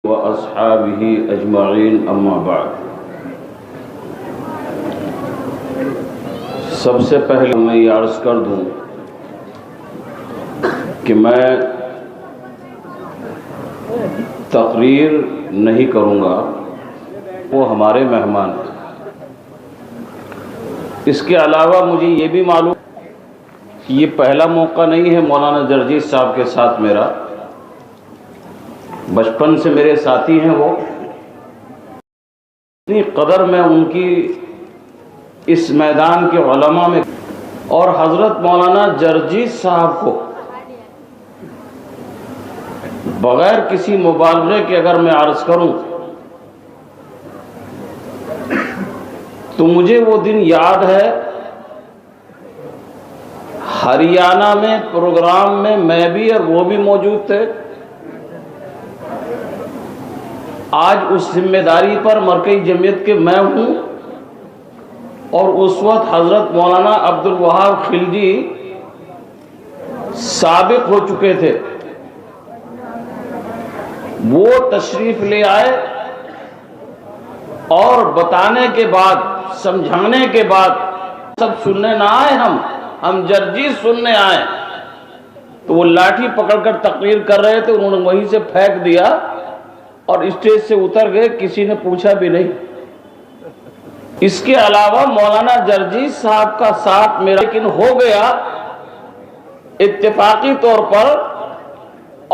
وأصحابه أجمعين أما بعد۔ سب سے پہلے میں یہ عرض کر دوں کہ میں تقریر نہیں کروں گا، وہ ہمارے مہمان ہیں۔ اس کے علاوہ مجھے یہ بھی معلوم کہ یہ پہلا موقع نہیں ہے مولانا جرجیس صاحب کے ساتھ میرا، بچپن سے میرے ساتھی ہیں وہ، اتنی قدر میں ان کی اس میدان کے علماء میں، اور حضرت مولانا جرجیس صاحب کو بغیر کسی مبالغے کے اگر میں عرض کروں تو مجھے وہ دن یاد ہے، ہریانہ میں پروگرام میں بھی اور وہ بھی موجود تھے۔ آج اس ذمہ داری پر مرکزی جمعیت کے میں ہوں، اور اس وقت حضرت مولانا عبدالوہاب خلجی سابق ہو چکے تھے۔ وہ تشریف لے آئے اور بتانے کے بعد، سمجھانے کے بعد، سب سننے نہ آئے، ہم جرجیس سننے آئے، تو وہ لاٹھی پکڑ کر تقریر کر رہے تھے، انہوں نے وہیں سے پھینک دیا اور اسٹیج سے اتر گئے، کسی نے پوچھا بھی نہیں۔ اس کے علاوہ مولانا جرجیس صاحب کا ساتھ میرا لیکن ہو گیا اتفاقی طور پر،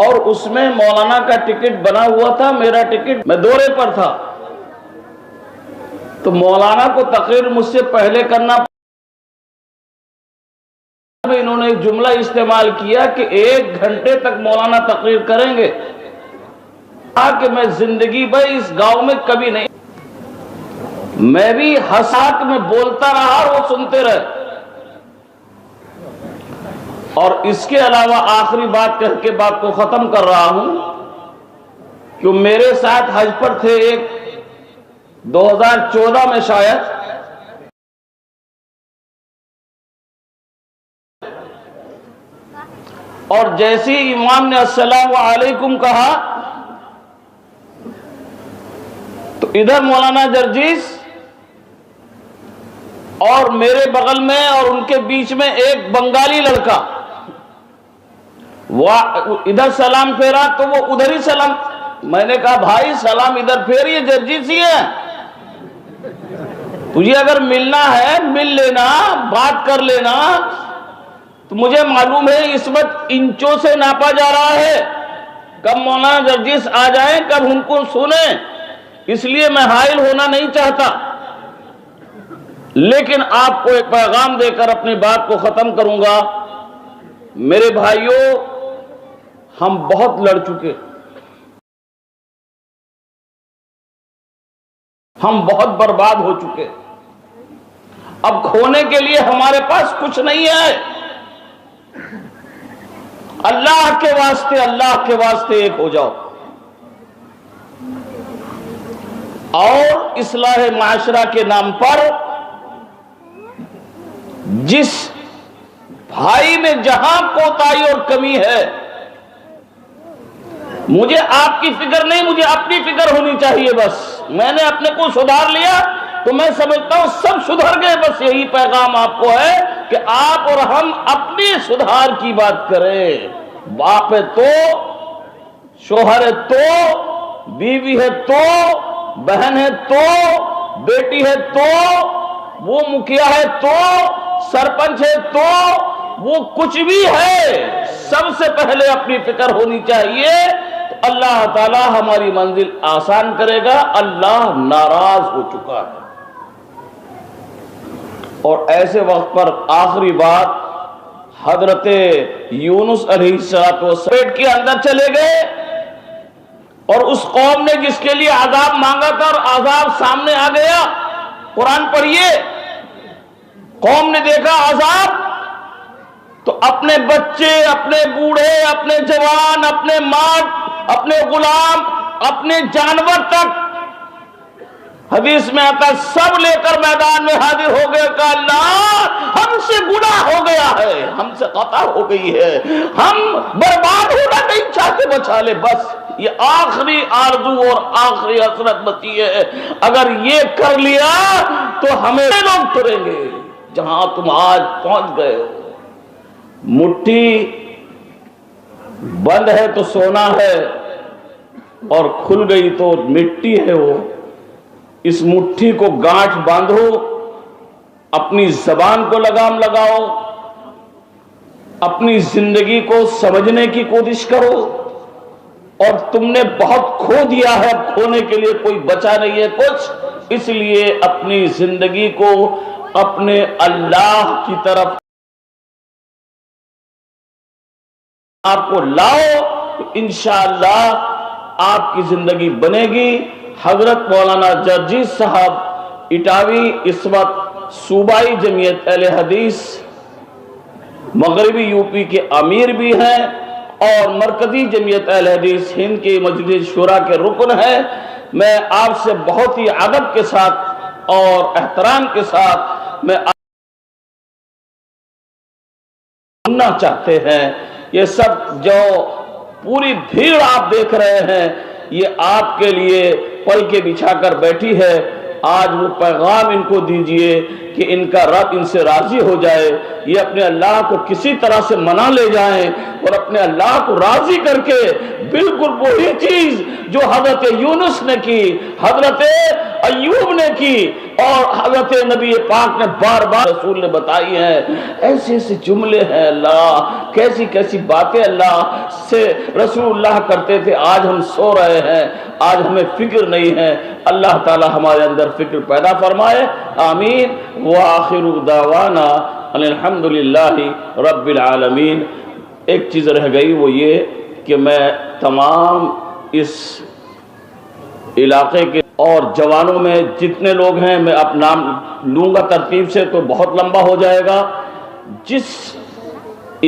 اور اس میں مولانا کا ٹکٹ بنا ہوا تھا، میرا ٹکٹ، میں دورے پر تھا، تو مولانا کو تقریر مجھ سے پہلے کرنا، انہوں نے ایک جملہ استعمال کیا کہ 1 گھنٹے تک مولانا تقریر کریں گے، کہ میں زندگی بھر اس گاؤں میں کبھی نہیں، میں بھی ہساک میں بولتا رہا اور وہ سنتے رہے۔ اور اس کے علاوہ آخری بات کہہ کے بات کو ختم کر رہا ہوں کہ میرے ساتھ حج پر تھے ایک 2014 میں شاید، اور جیسی امام نے السلام علیکم کہا تو ادھر مولانا جرجیس اور میرے بغل میں اور ان کے بیچ میں ایک بنگالی لڑکا، وہ ادھر سلام پھیرا تو وہ ادھر ہی سلام، میں نے کہا بھائی سلام ادھر پھیریے، جرجیس ہی ہے، تجھے اگر ملنا ہے مل لینا، بات کر لینا۔ تو مجھے معلوم ہے اس وقت انچوں سے ناپا جا رہا ہے، کب مولانا جرجیس آ جائیں، کب ان کو سنیں، اس لیے میں حائل ہونا نہیں چاہتا، لیکن آپ کو ایک پیغام دے کر اپنی بات کو ختم کروں گا۔ میرے بھائیوں، ہم بہت لڑ چکے، ہم بہت برباد ہو چکے، اب کھونے کے لیے ہمارے پاس کچھ نہیں ہے۔ اللہ کے واسطے ایک ہو جاؤ، اور اصلاح معاشرہ کے نام پر جس بھائی میں جہاں کوتاہی اور کمی ہے، مجھے آپ کی فکر نہیں، مجھے اپنی فکر ہونی چاہیے۔ بس میں نے اپنے کو سدھار لیا تو میں سمجھتا ہوں سب سدھر گئے۔ بس یہی پیغام آپ کو ہے کہ آپ اور ہم اپنی سدھار کی بات کریں۔ باپ ہے تو، شوہر ہے تو، بیوی ہے تو، بہن ہے تو، بیٹی ہے تو، وہ مکھیا ہے تو، سرپنچ ہے تو، وہ کچھ بھی ہے، سب سے پہلے اپنی فکر ہونی چاہیے، تو اللہ تعالی ہماری منزل آسان کرے گا۔ اللہ ناراض ہو چکا ہے، اور ایسے وقت پر آخری بات، حضرت یونس علیہ السلام پیٹ کے اندر چلے گئے، اور اس قوم نے جس کے لیے عذاب مانگا تھا اور عذاب سامنے آ گیا۔ قرآن پڑھیے، قوم نے دیکھا عذاب تو اپنے بچے، اپنے بوڑھے، اپنے جوان، اپنے مرد، اپنے غلام، اپنے جانور تک حدیث میں آتا سب لے کر میدان میں حاضر ہو گئے کہ اللہ ہم سے گناہ ہو گیا ہے، ہم سے خطا ہو گئی ہے، ہم برباد ہونا نہیں چاہتے، بچا لے۔ بس یہ آخری آرزو اور آخری حسرت بچی ہے، اگر یہ کر لیا تو ہمیں لوگ ٹریں گے جہاں تم آج پہنچ گئے ہو۔ مٹھی بند ہے تو سونا ہے، اور کھل گئی تو مٹی ہے وہ۔ اس مٹھی کو گانٹھ باندھو، اپنی زبان کو لگام لگاؤ، اپنی زندگی کو سمجھنے کی کوشش کرو، اور تم نے بہت کھو دیا ہے، اب کھونے کے لیے کوئی بچا نہیں ہے کچھ، اس لیے اپنی زندگی کو اپنے اللہ کی طرف آپ کو لاؤ تو انشاءاللہ آپ کی زندگی بنے گی۔ حضرت مولانا جرجیت صاحب اٹاوی اس وقت صوبائی جمعیت اہل حدیث مغربی یوپی کے امیر بھی ہیں، اور مرکزی جمعیت اہل حدیث ہند کی مجلس شورا کے رکن ہیں۔ میں آپ سے بہت ہی ادب کے ساتھ اور احترام کے ساتھ میں سننا چاہتے ہیں، یہ سب جو پوری بھیڑ آپ دیکھ رہے ہیں یہ آپ کے لیے پل کے بچھا کر بیٹھی ہے۔ آج وہ پیغام ان کو دیجئے کہ ان کا رب ان سے راضی ہو جائے، یہ اپنے اللہ کو کسی طرح سے منا لے جائیں، اور اپنے اللہ کو راضی کر کے بالکل وہی چیز جو حضرت یونس نے کی، حضرت ایوب نے کی، اور حضرت نبی پاک نے بار بار رسول نے بتائی ہیں۔ ایسے ایسے جملے ہیں، اللہ کیسی کیسی باتیں اللہ سے رسول اللہ کرتے تھے، آج ہم سو رہے ہیں، آج ہمیں فکر نہیں ہے۔ اللہ تعالی ہمارے اندر فکر پیدا فرمائے، آمین۔ وآخر دعوانا ان الحمدللہ رب العالمین۔ ایک چیز رہ گئی، وہ یہ کہ میں تمام اس علاقے کے اور جوانوں میں جتنے لوگ ہیں، میں اب نام لوں گا ترتیب سے تو بہت لمبا ہو جائے گا، جس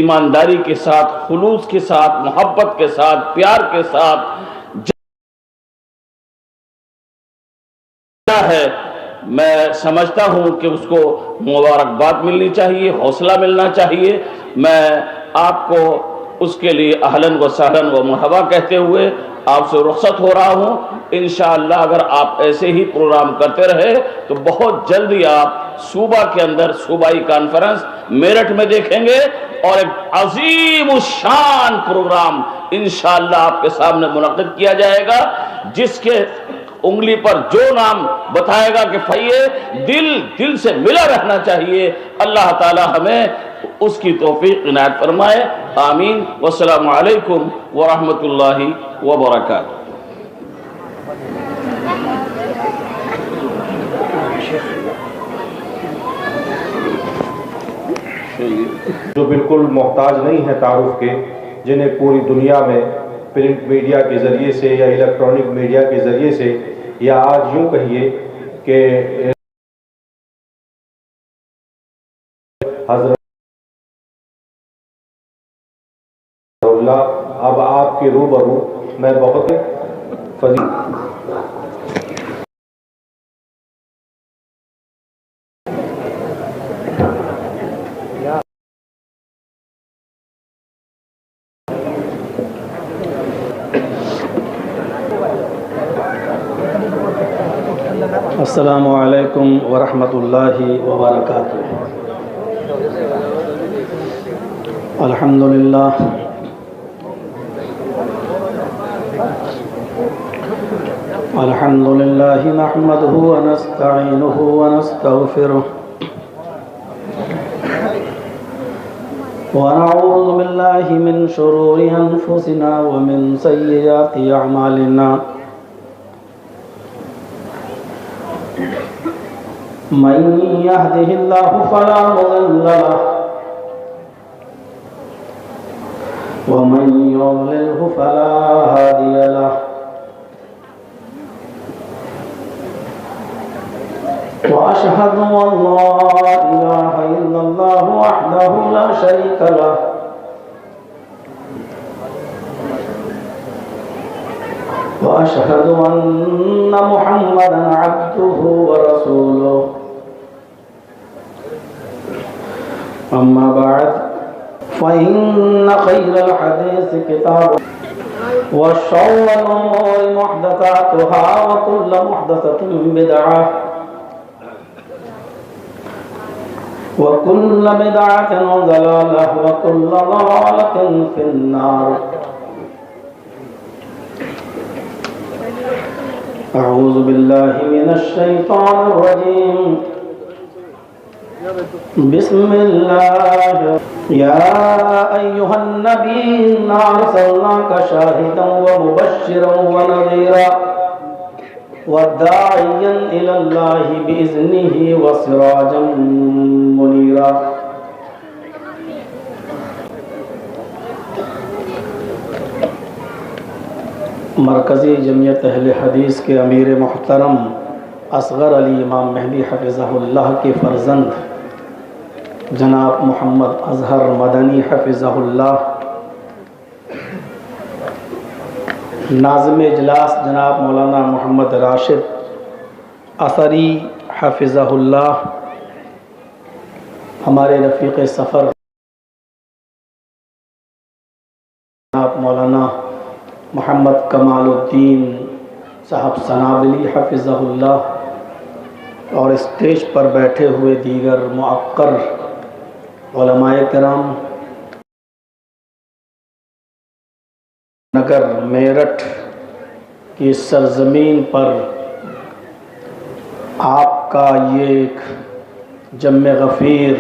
ایمانداری کے ساتھ، خلوص کے ساتھ، محبت کے ساتھ، پیار کے ساتھ ہے، میں سمجھتا ہوں کہ اس کو مبارکباد ملنی چاہیے، حوصلہ ملنا چاہیے۔ میں آپ کو اس کے لیے اہلاً و سہلاً و مرحبا کہتے ہوئے آپ سے رخصت ہو رہا ہوں۔ انشاءاللہ اگر آپ ایسے ہی پروگرام کرتے رہے تو بہت جلدی آپ صوبہ کے اندر صوبائی کانفرنس میرٹھ میں دیکھیں گے، اور ایک عظیم الشان پروگرام انشاءاللہ آپ کے سامنے منعقد کیا جائے گا، جس کے انگلی پر جو نام بتائے گا کہ یہ دل سے ملا رہنا چاہیے، اللہ تعالی ہمیں اس کی توفیق عنایت فرمائے، آمین۔ والسلام علیکم ورحمۃ اللہ وبرکاتہ۔ جو بالکل محتاج نہیں ہے تعارف کے، جنہیں پوری دنیا میں پرنٹ میڈیا کے ذریعے سے یا الیکٹرانک میڈیا کے ذریعے سے، یا آج یوں کہیے کہ حضرت اللہ اب آپ کے روبرو میں بہت فضیل السلام علیکم ورحمۃ اللہ وبرکاتہ۔ الحمدللہ الحمدللہ نحمدہ ونستعینہ ونستغفرہ ونعوذ باللہ من شرور انفسنا ومن سیئات اعمالنا، من يهده الله فلا مضل له ومن يضلله فلا هادي له، وأشهد أن لا إله إلا الله وحده لا شريك له وأشهد أن محمدا عبده ورسوله أما بعد فإن خير الحديث كتاب وشر الأمور محدثاتها وكل محدثة بدعة وكل بدعة ضلالة وكل ضلالة في النار. أعوذ بالله من الشيطان الرجيم. بسم الله. يا أيها النبي إنا أرسلناك شاهدا ومبشرا ونذيرا وداعيا إلى الله بإذنه وسراجا منيرا. مرکزی جمعیت اہل حدیث کے امیر محترم اصغر علی امام مہدی حفظہ اللہ کے فرزند جناب محمد اظہر مدنی حفظہ اللہ، ناظم اجلاس جناب مولانا محمد راشد اثری حفظہ اللہ، ہمارے رفیق سفر جناب مولانا محمد کمال الدین صاحب سنابلی حفظہ اللہ، اور اسٹیج پر بیٹھے ہوئے دیگر معقر علماء کرام، نگر میرٹھ کی سرزمین پر آپ کا یہ ایک جم غفیر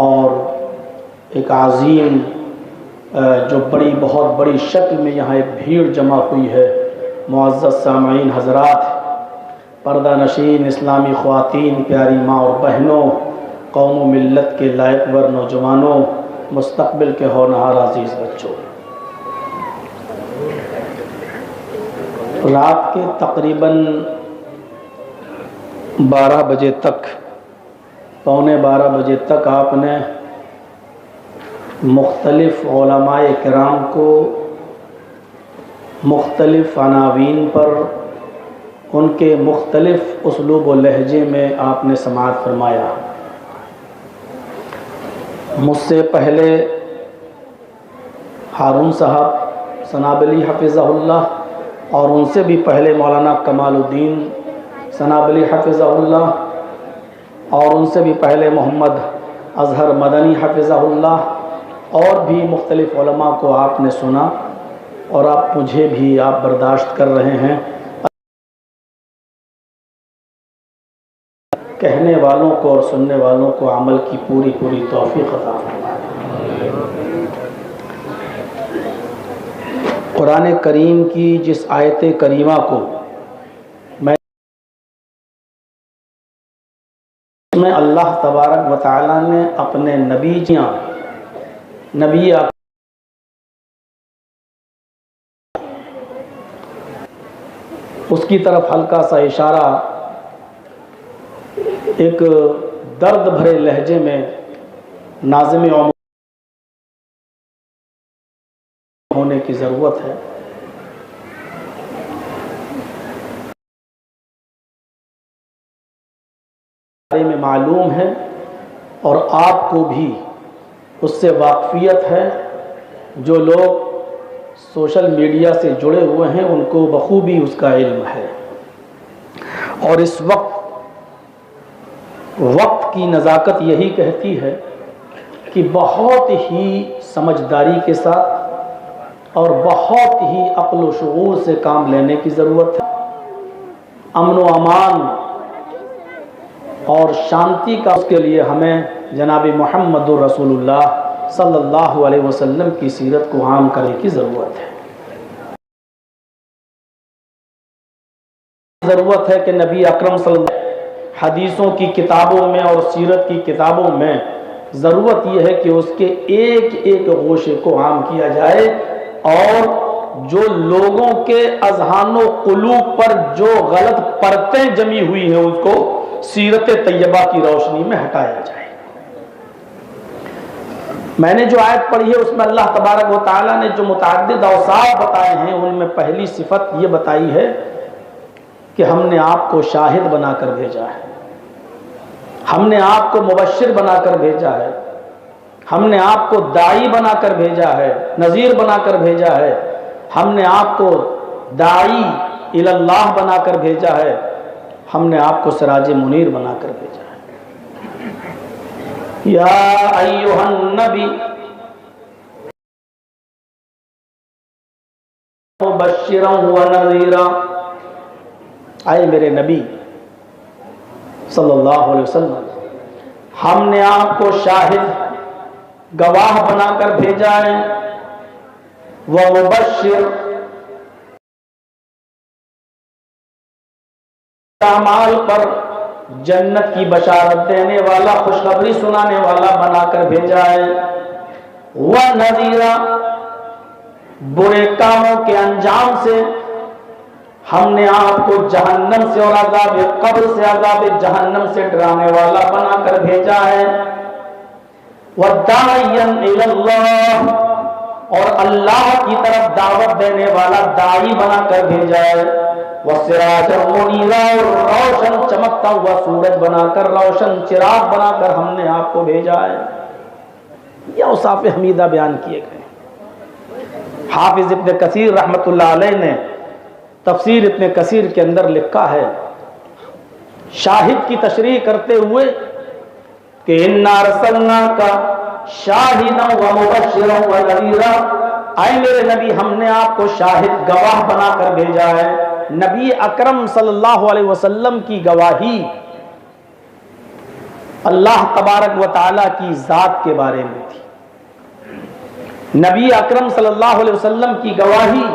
اور ایک عظیم جو بہت بڑی شکل میں یہاں ایک بھیڑ جمع ہوئی ہے، معزز سامعین حضرات، پردہ نشین اسلامی خواتین، پیاری ماں اور بہنوں، قوم و ملت کے لائق ور نوجوانوں، مستقبل کے ہونہار عزیز بچوں، رات کے تقریباً 12 بجے تک، پونے 12 بجے تک آپ نے مختلف علماء کرام کو مختلف عناوین پر ان کے مختلف اسلوب و لہجے میں آپ نے سماعت فرمایا. مجھ سے پہلے ہارون صاحب سنابلی حفظہ اللہ، اور ان سے بھی پہلے مولانا کمال الدین سنابلی حفظہ اللہ، اور ان سے بھی پہلے محمد اظہر مدنی حفظہ اللہ، اور بھی مختلف علماء کو آپ نے سنا، اور مجھے بھی آپ برداشت کر رہے ہیں. کہنے والوں کو اور سننے والوں کو عمل کی پوری توفیق عطا فرمائے. قرآن کریم کی جس آیت کریمہ کو میں اللہ تبارک و تعالیٰ نے اپنے نبی اس کی طرف ہلکا سا اشارہ ایک درد بھرے لہجے میں ناظم عموم ہونے کی ضرورت ہے. میں معلوم ہے اور آپ کو بھی اس سے واقفیت ہے. جو لوگ سوشل میڈیا سے جڑے ہوئے ہیں ان کو بخوبی اس کا علم ہے. اور اس وقت کی نزاکت یہی کہتی ہے کہ بہت ہی سمجھداری کے ساتھ اور بہت ہی عقل و شعور سے کام لینے کی ضرورت ہے. امن و امان اور شانتی کا اس کے لیے ہمیں جناب محمد رسول اللہ صلی اللہ علیہ وسلم کی سیرت کو عام کرنے کی ضرورت ہے. ضرورت ہے کہ نبی اکرم صلی اللہ علیہ وسلم حدیثوں کی کتابوں میں اور سیرت کی کتابوں میں ضرورت یہ ہے کہ اس کے ایک ایک گوشے کو عام کیا جائے، اور جو لوگوں کے اذہان و قلوب پر جو غلط پرتیں جمی ہوئی ہیں اس کو سیرت طیبہ کی روشنی میں ہٹایا جائے. میں نے جو آیت پڑھی ہے اس میں اللہ تبارک و تعالیٰ نے جو متعدد اوصاف بتائے ہیں ان میں پہلی صفت یہ بتائی ہے کہ ہم نے آپ کو شاہد بنا کر بھیجا ہے، ہم نے آپ کو مبشر بنا کر بھیجا ہے، ہم نے آپ کو داعی بنا کر بھیجا ہے، نذیر بنا کر بھیجا ہے، ہم نے آپ کو داعی الی اللہ بنا کر بھیجا ہے، ہم نے آپ کو سراج منیر بنا کر بھیجا ہے۔ یا ایھا النبی مبشرا ونذیرا، اے میرے نبی صلی اللہ علیہ وسلم، ہم نے آپ کو شاہد گواہ بنا کر بھیجا ہے، ومبشر اعمال پر جنت کی بشارت دینے والا، خوشخبری سنانے والا بنا کر بھیجا ہے، وَنَذِيرًا برے کاموں کے انجام سے ہم نے آپ کو جہنم سے اور عذاب قبر سے، عذاب جہنم سے ڈرانے والا بنا کر بھیجا ہے، وَدَاعِيًا إِلَى اللَّهِ اور اللہ کی طرف دعوت دینے والا داعی بنا کر بھیجا ہے، وَسِرَاجًا مُنِيرًا اور روشن چمکتا ہوا سورج بنا کر، روشن چراغ بنا کر ہم نے آپ کو بھیجا ہے۔ یہ اوصاف حمیدہ بیان کیے گئے۔ حافظ ابن کثیر رحمۃ اللہ علیہ نے تفسیر ابن کثیر کے اندر لکھا ہے شاہد کی تشریح کرتے ہوئے کہ اِنَّا أَرْسَلْنَاكَ شَاهِدًا وَمُبَشِّرًا وَنَذِيرًا، اے میرے نبی ہم نے آپ کو شاہد گواہ بنا کر بھیجا ہے۔ نبی اکرم صلی اللہ علیہ وسلم کی گواہی اللہ تبارک و تعالیٰ کی ذات کے بارے میں تھی۔ نبی اکرم صلی اللہ علیہ وسلم کی گواہی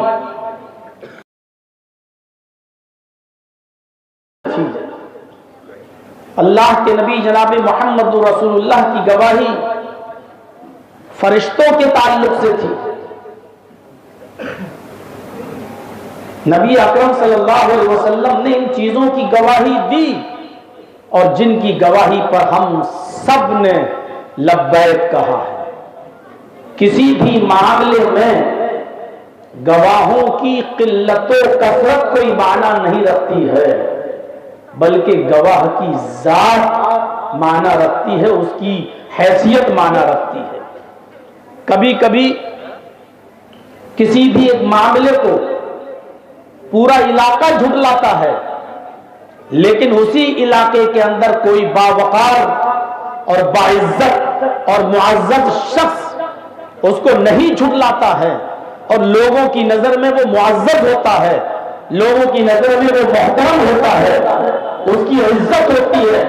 اللہ کے نبی جناب محمد رسول اللہ کی گواہی فرشتوں کے تعلق سے تھی۔ نبی اکرم صلی اللہ علیہ وسلم نے ان چیزوں کی گواہی دی اور جن کی گواہی پر ہم سب نے لبیک کہا ہے۔ کسی بھی معاملے میں گواہوں کی قلت و کثرت کوئی معنی نہیں رکھتی ہے، بلکہ گواہ کی ذات معنی رکھتی ہے، اس کی حیثیت معنی رکھتی ہے۔ کبھی کبھی کسی بھی ایک معاملے کو پورا علاقہ جھٹلاتا ہے، لیکن اسی علاقے کے اندر کوئی باوقار اور باعزت اور معزز شخص اس کو نہیں جھٹلاتا ہے اور لوگوں کی نظر میں وہ معزز ہوتا ہے، لوگوں کی نظر میں وہ محترم ہوتا ہے، اس کی عزت ہوتی ہے،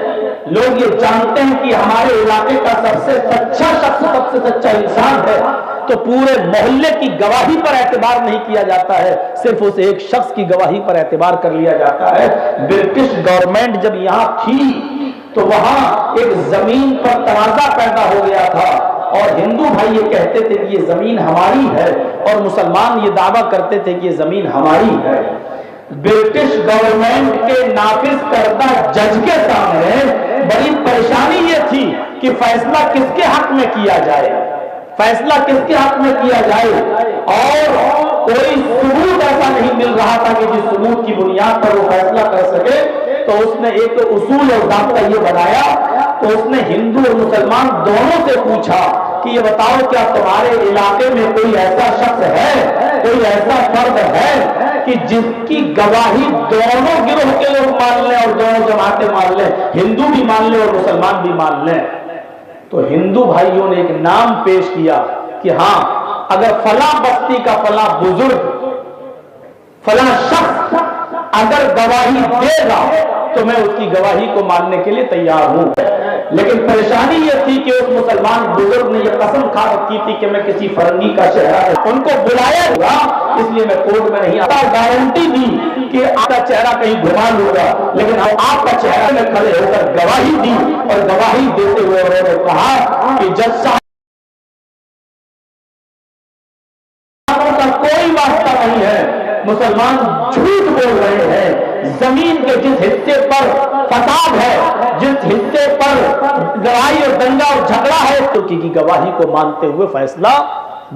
لوگ یہ جانتے ہیں کہ ہمارے علاقے کا سب سے سچا شخص، سب سے سچا انسان ہے، تو پورے محلے کی گواہی پر اعتبار نہیں کیا جاتا ہے، صرف اس ایک شخص کی گواہی پر اعتبار کر لیا جاتا ہے۔ برٹش گورنمنٹ جب یہاں تھی تو وہاں ایک زمین پر تنازع پیدا ہو گیا تھا اور ہندو بھائی یہ کہتے تھے کہ یہ زمین ہماری ہے اور مسلمان یہ دعویٰ کرتے تھے کہ یہ زمین ہماری ہے۔ برٹش گورنمنٹ کے نافذ کردہ جج کے سامنے بڑی پریشانی یہ تھی کہ فیصلہ کس کے حق میں کیا جائے، فیصلہ کس کے حق میں کیا جائے، اور کوئی ثبوت ایسا نہیں مل رہا تھا کہ جس ثبوت کی بنیاد پر وہ فیصلہ کر سکے۔ تو اس نے ایک اصول اور ضابطہ یہ بنایا، تو اس نے ہندو اور مسلمان دونوں سے پوچھا کہ یہ بتاؤ کیا تمہارے علاقے میں کوئی ایسا شخص ہے، کوئی ایسا فرد ہے کہ جس کی گواہی دونوں گروہ کے لوگ مان لیں اور دونوں جماعتیں مان لیں، ہندو بھی مان لیں اور مسلمان بھی مان لیں۔ تو ہندو بھائیوں نے ایک نام پیش کیا کہ ہاں اگر فلاں بستی کا فلاں بزرگ، فلاں شخص اگر گواہی دے گا تو میں اس کی گواہی کو ماننے کے لیے تیار ہوں۔ لیکن پریشانی یہ تھی کہ اس مسلمان بزرگ نے یہ قسم کھا رکھی تھی کہ میں کسی فرنگی کا چہرہ ہے، ان کو بلایا ہوگا اس لیے میں کورٹ میں نہیں آتا، گارنٹی دی کہ آپ کا چہرہ کہیں گھما لوں گا، لیکن آپ کا چہرہ میں کھڑے ہو کر گواہی دی، اور گواہی دیتے ہوئے انہوں نے کہا کہ جج صاحب کا کوئی واسطہ نہیں ہے، مسلمان جھوٹ بول رہے ہیں، زمین کے جس حصے پر فساد ہے، جس حصے پر لڑائی اور دنگا اور جھگڑا ہے، تو کی گواہی کو مانتے ہوئے فیصلہ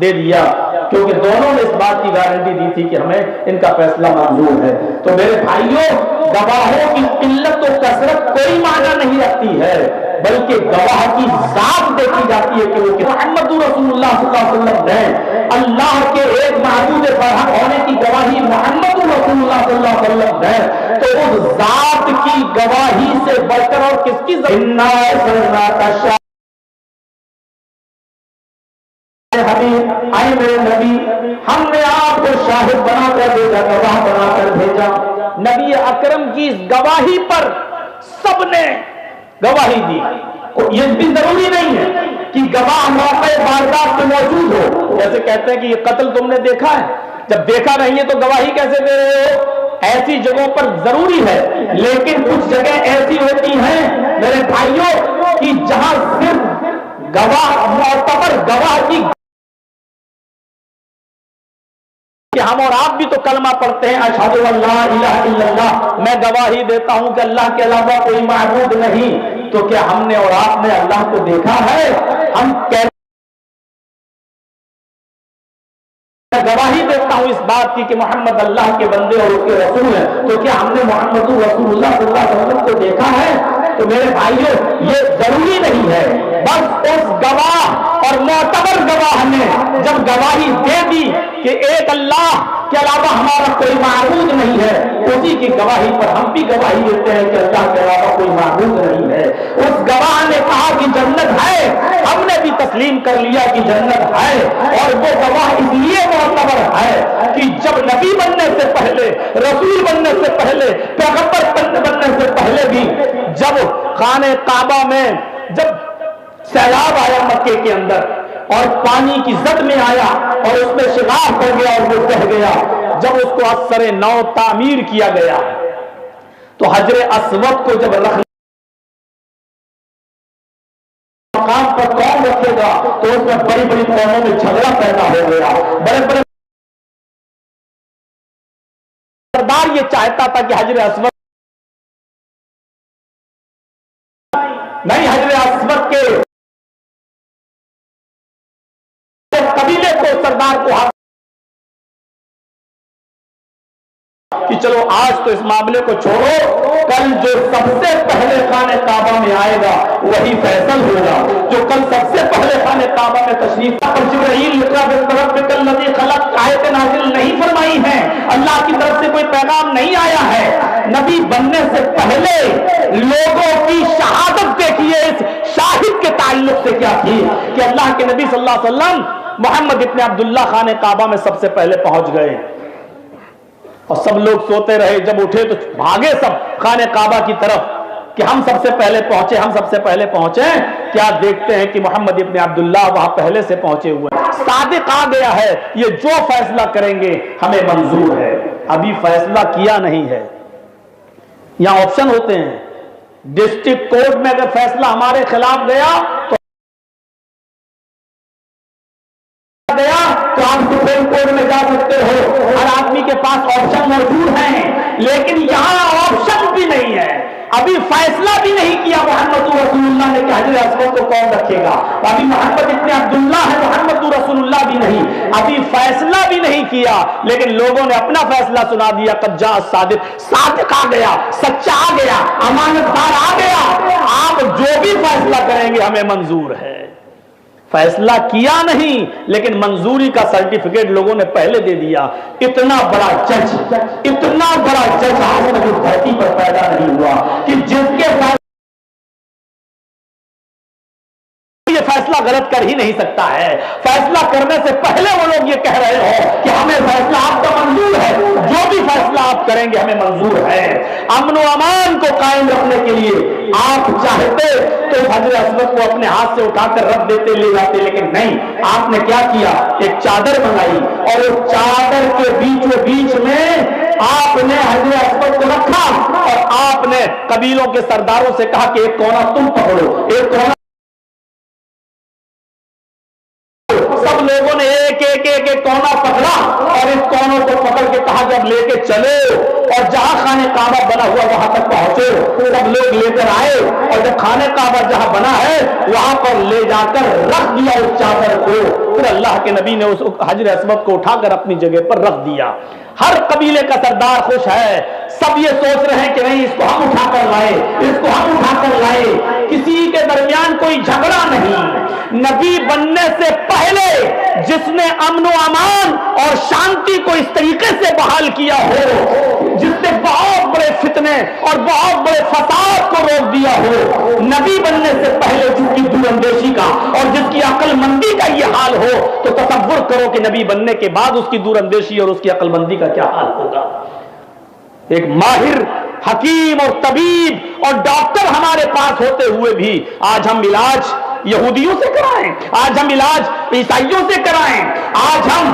دے دیا، کیونکہ دونوں نے اس بات کی گارنٹی دی تھی کہ ہمیں ان کا فیصلہ منظور ہے۔ تو میرے بھائیوں، گواہوں کی قلت و کثرت کوئی معنی نہیں رکھتی ہے، بلکہ گواہ کی ذات دیکھی جاتی ہے کہ وہ محمد رسول اللہ صلی اللہ علیہ وسلم ہے۔ اللہ کے ایک معبود برحق ہونے کی گواہی محمد رسول اللہ صلی اللہ علیہ وسلم ہے، تو اس ذات کی گواہی سے بڑھ کر اور کس کی حبیب آئے میرے نبی، ہم نے آپ کو شاہد بنا کر بھیجا، گواہ بنا کر بھیجا۔ نبی اکرم کی اس گواہی پر سب نے گواہی دی۔ یہ بھی ضروری نہیں ہے کہ گواہ موقع واردات میں موجود ہو، جیسے کہتے ہیں کہ یہ قتل تم نے دیکھا ہے، جب دیکھا نہیں ہے تو گواہی کیسے دے رہے ہو؟ ایسی جگہوں پر ضروری ہے، لیکن کچھ جگہ ایسی ہوتی ہیں میرے بھائیوں کہ جہاں صرف گواہ معتبر گواہ کی، کہ ہم اور آپ بھی تو کلمہ پڑھتے ہیں اشہد ان لا الہ الا اللہ، میں گواہی دیتا ہوں کہ اللہ کے علاوہ کوئی معبود نہیں، تو کیا ہم نے اور آپ نے اللہ کو دیکھا ہے؟ ہم گواہی دیتا ہوں اس بات کی کہ محمد اللہ کے بندے اور اس کے رسول ہیں، تو کیا ہم نے محمد رسول اللہ صلی اللہ علیہ وسلم کو دیکھا ہے؟ تو میرے بھائیوں، یہ ضروری نہیں ہے، بس اس گواہ اور معتبر گواہ نے جب گواہی دے دی کہ ایک اللہ کے علاوہ ہمارا کوئی معبود نہیں ہے، اسی کی گواہی پر ہم بھی گواہی دیتے ہیں کہ اللہ کے علاوہ کوئی معبود نہیں ہے۔ اس گواہ نے کہا کہ جنت ہے، ہم نے بھی تسلیم کر لیا کہ جنت ہے، اور وہ گواہ اس لیے معتبر ہے کہ جب نبی بننے سے پہلے، رسول بننے سے پہلے، پیغمبر بننے سے پہلے بھی جب خانہ کعبہ میں جب سیلاب آیا مکے کے اندر اور پانی کی زد میں آیا اور اس میں شگاف پڑ گیا اور وہ بہہ گیا، جب اس کو از سر نو تعمیر کیا گیا تو حجر اسود کو جب رکھنے مقام پر کون رکھے گا تو اس میں بڑی بڑی قوموں میں جھگڑا پیدا ہو گیا۔ بڑے بڑے سردار یہ چاہتا تھا کہ حجر اسود نہیں، حجر اسود کے قبیلے کو، سردار کو کہ چلو آج تو اس معاملے کو چھوڑو، کل جو سب سے پہلے خانہ کعبہ میں آئے گا وہی فیصل ہوگا، جو کل سب سے پہلے خانہ کعبہ میں تشریف پر جبرائیل الذی خلق آیت نازل نہیں فرمائی ہیں، اللہ کی طرف سے کوئی پیغام نہیں آیا ہے۔ نبی بننے سے پہلے لوگوں کی شہادت دیکھیے اس شاہد کے تعلق سے کیا تھی کہ اللہ کے نبی صلی اللہ علیہ وسلم محمد ابن عبداللہ خانہ کعبہ میں سب سے پہلے پہنچ گئے اور سب لوگ سوتے رہے، جب اٹھے تو بھاگے سب خانہ کعبہ کی طرف کہ ہم سب سے پہلے پہنچے، ہم سب سے پہلے پہنچے۔ کیا دیکھتے ہیں کہ محمد ابن عبداللہ وہاں پہلے سے پہنچے ہوئے ہیں۔ صادق آ گیا ہے، یہ جو فیصلہ کریں گے ہمیں منظور ہے۔ ابھی فیصلہ کیا نہیں ہے، یہاں آپشن ہوتے ہیں، ڈسٹرکٹ کورٹ میں اگر فیصلہ ہمارے خلاف گیا تو آپ سپریم کورٹ میں جا سکتے ہو، ہر آدمی کے پاس آپشن موجود ہیں، لیکن یہاں آپشن بھی نہیں ہے۔ ابھی فیصلہ بھی نہیں کیا محمد رسول اللہ نے کہ حجر اسود کو کون رکھے گا، ابھی محمد ابن عبداللہ ہے، محمد رسول اللہ بھی نہیں، ابھی فیصلہ بھی نہیں کیا، لیکن لوگوں نے اپنا فیصلہ سنا دیا۔ قد جاء الصادق، صادق آ گیا، سچا آ گیا، امانت دار آ گیا، آپ جو بھی فیصلہ کریں گے ہمیں منظور ہے۔ فیصلہ کیا نہیں لیکن منظوری کا سرٹیفکیٹ لوگوں نے پہلے دے دیا۔ اتنا بڑا جج آج تک اس دھرتی پر پیدا نہیں ہوا کہ جس کے یہ فیصلہ غلط کر ہی نہیں سکتا ہے۔ فیصلہ کرنے سے پہلے وہ لوگ یہ کہہ رہے ہو کہ ہمیں فیصلہ آپ کا منظور ہے، جو بھی فیصلہ آپ کریں گے ہمیں منظور ہے۔ امن و امان کو قائم رکھنے کے لیے آپ چاہتے تو حجر اسود کو اپنے ہاتھ سے اٹھا کر رکھ دیتے، لے جاتے، لیکن نہیں، آپ نے کیا کیا؟ ایک چادر بنائی اور اس چادر کے بیچ میں آپ نے حجر اسود کو رکھا اور آپ نے قبیلوں کے سرداروں سے کہا کہ ایک کونا تم پکڑو، ایک کونا۔ سب لوگوں نے ایک کونا پکڑا اور اس کونوں کو پکڑ کے کہا جب لے کے چلو اور جہاں خانہ کعبہ بنا ہوا وہاں تک پہنچو. سب لوگ لے کر آئے اور جب خانہ کعبہ جہاں بنا ہے وہاں پر لے جا کر رکھ دیا اس چادر کو. پھر اللہ کے نبی نے اس حجر اسود کو اٹھا کر اپنی جگہ پر رکھ دیا. ہر قبیلے کا سردار خوش ہے, سب یہ سوچ رہے ہیں کہ نہیں اس کو ہم اٹھا کر لائے, اس کو ہم اٹھا کر لائے. کسی کے درمیان کوئی جھگڑا نہیں. نبی بننے سے پہلے جس نے امن و امان اور شانتی کو اس طریقے سے بحال کیا ہو, جس نے بہت بڑے فتنے اور بہت بڑے فساد کو روک دیا ہو, نبی بننے سے پہلے جس کی دور اندیشی کا اور جس کی عقل مندی کا یہ حال ہو, تو تصور کرو کہ نبی بننے کے بعد اس کی دور اندیشی اور اس کی عقل مندی کا کیا حال ہوگا. ایک ماہر حکیم اور طبیب اور ڈاکٹر ہمارے پاس ہوتے ہوئے بھی آج ہم علاج یہودیوں سے کرائیں, آج ہم علاج عیسائیوں سے کرائیں, آج ہم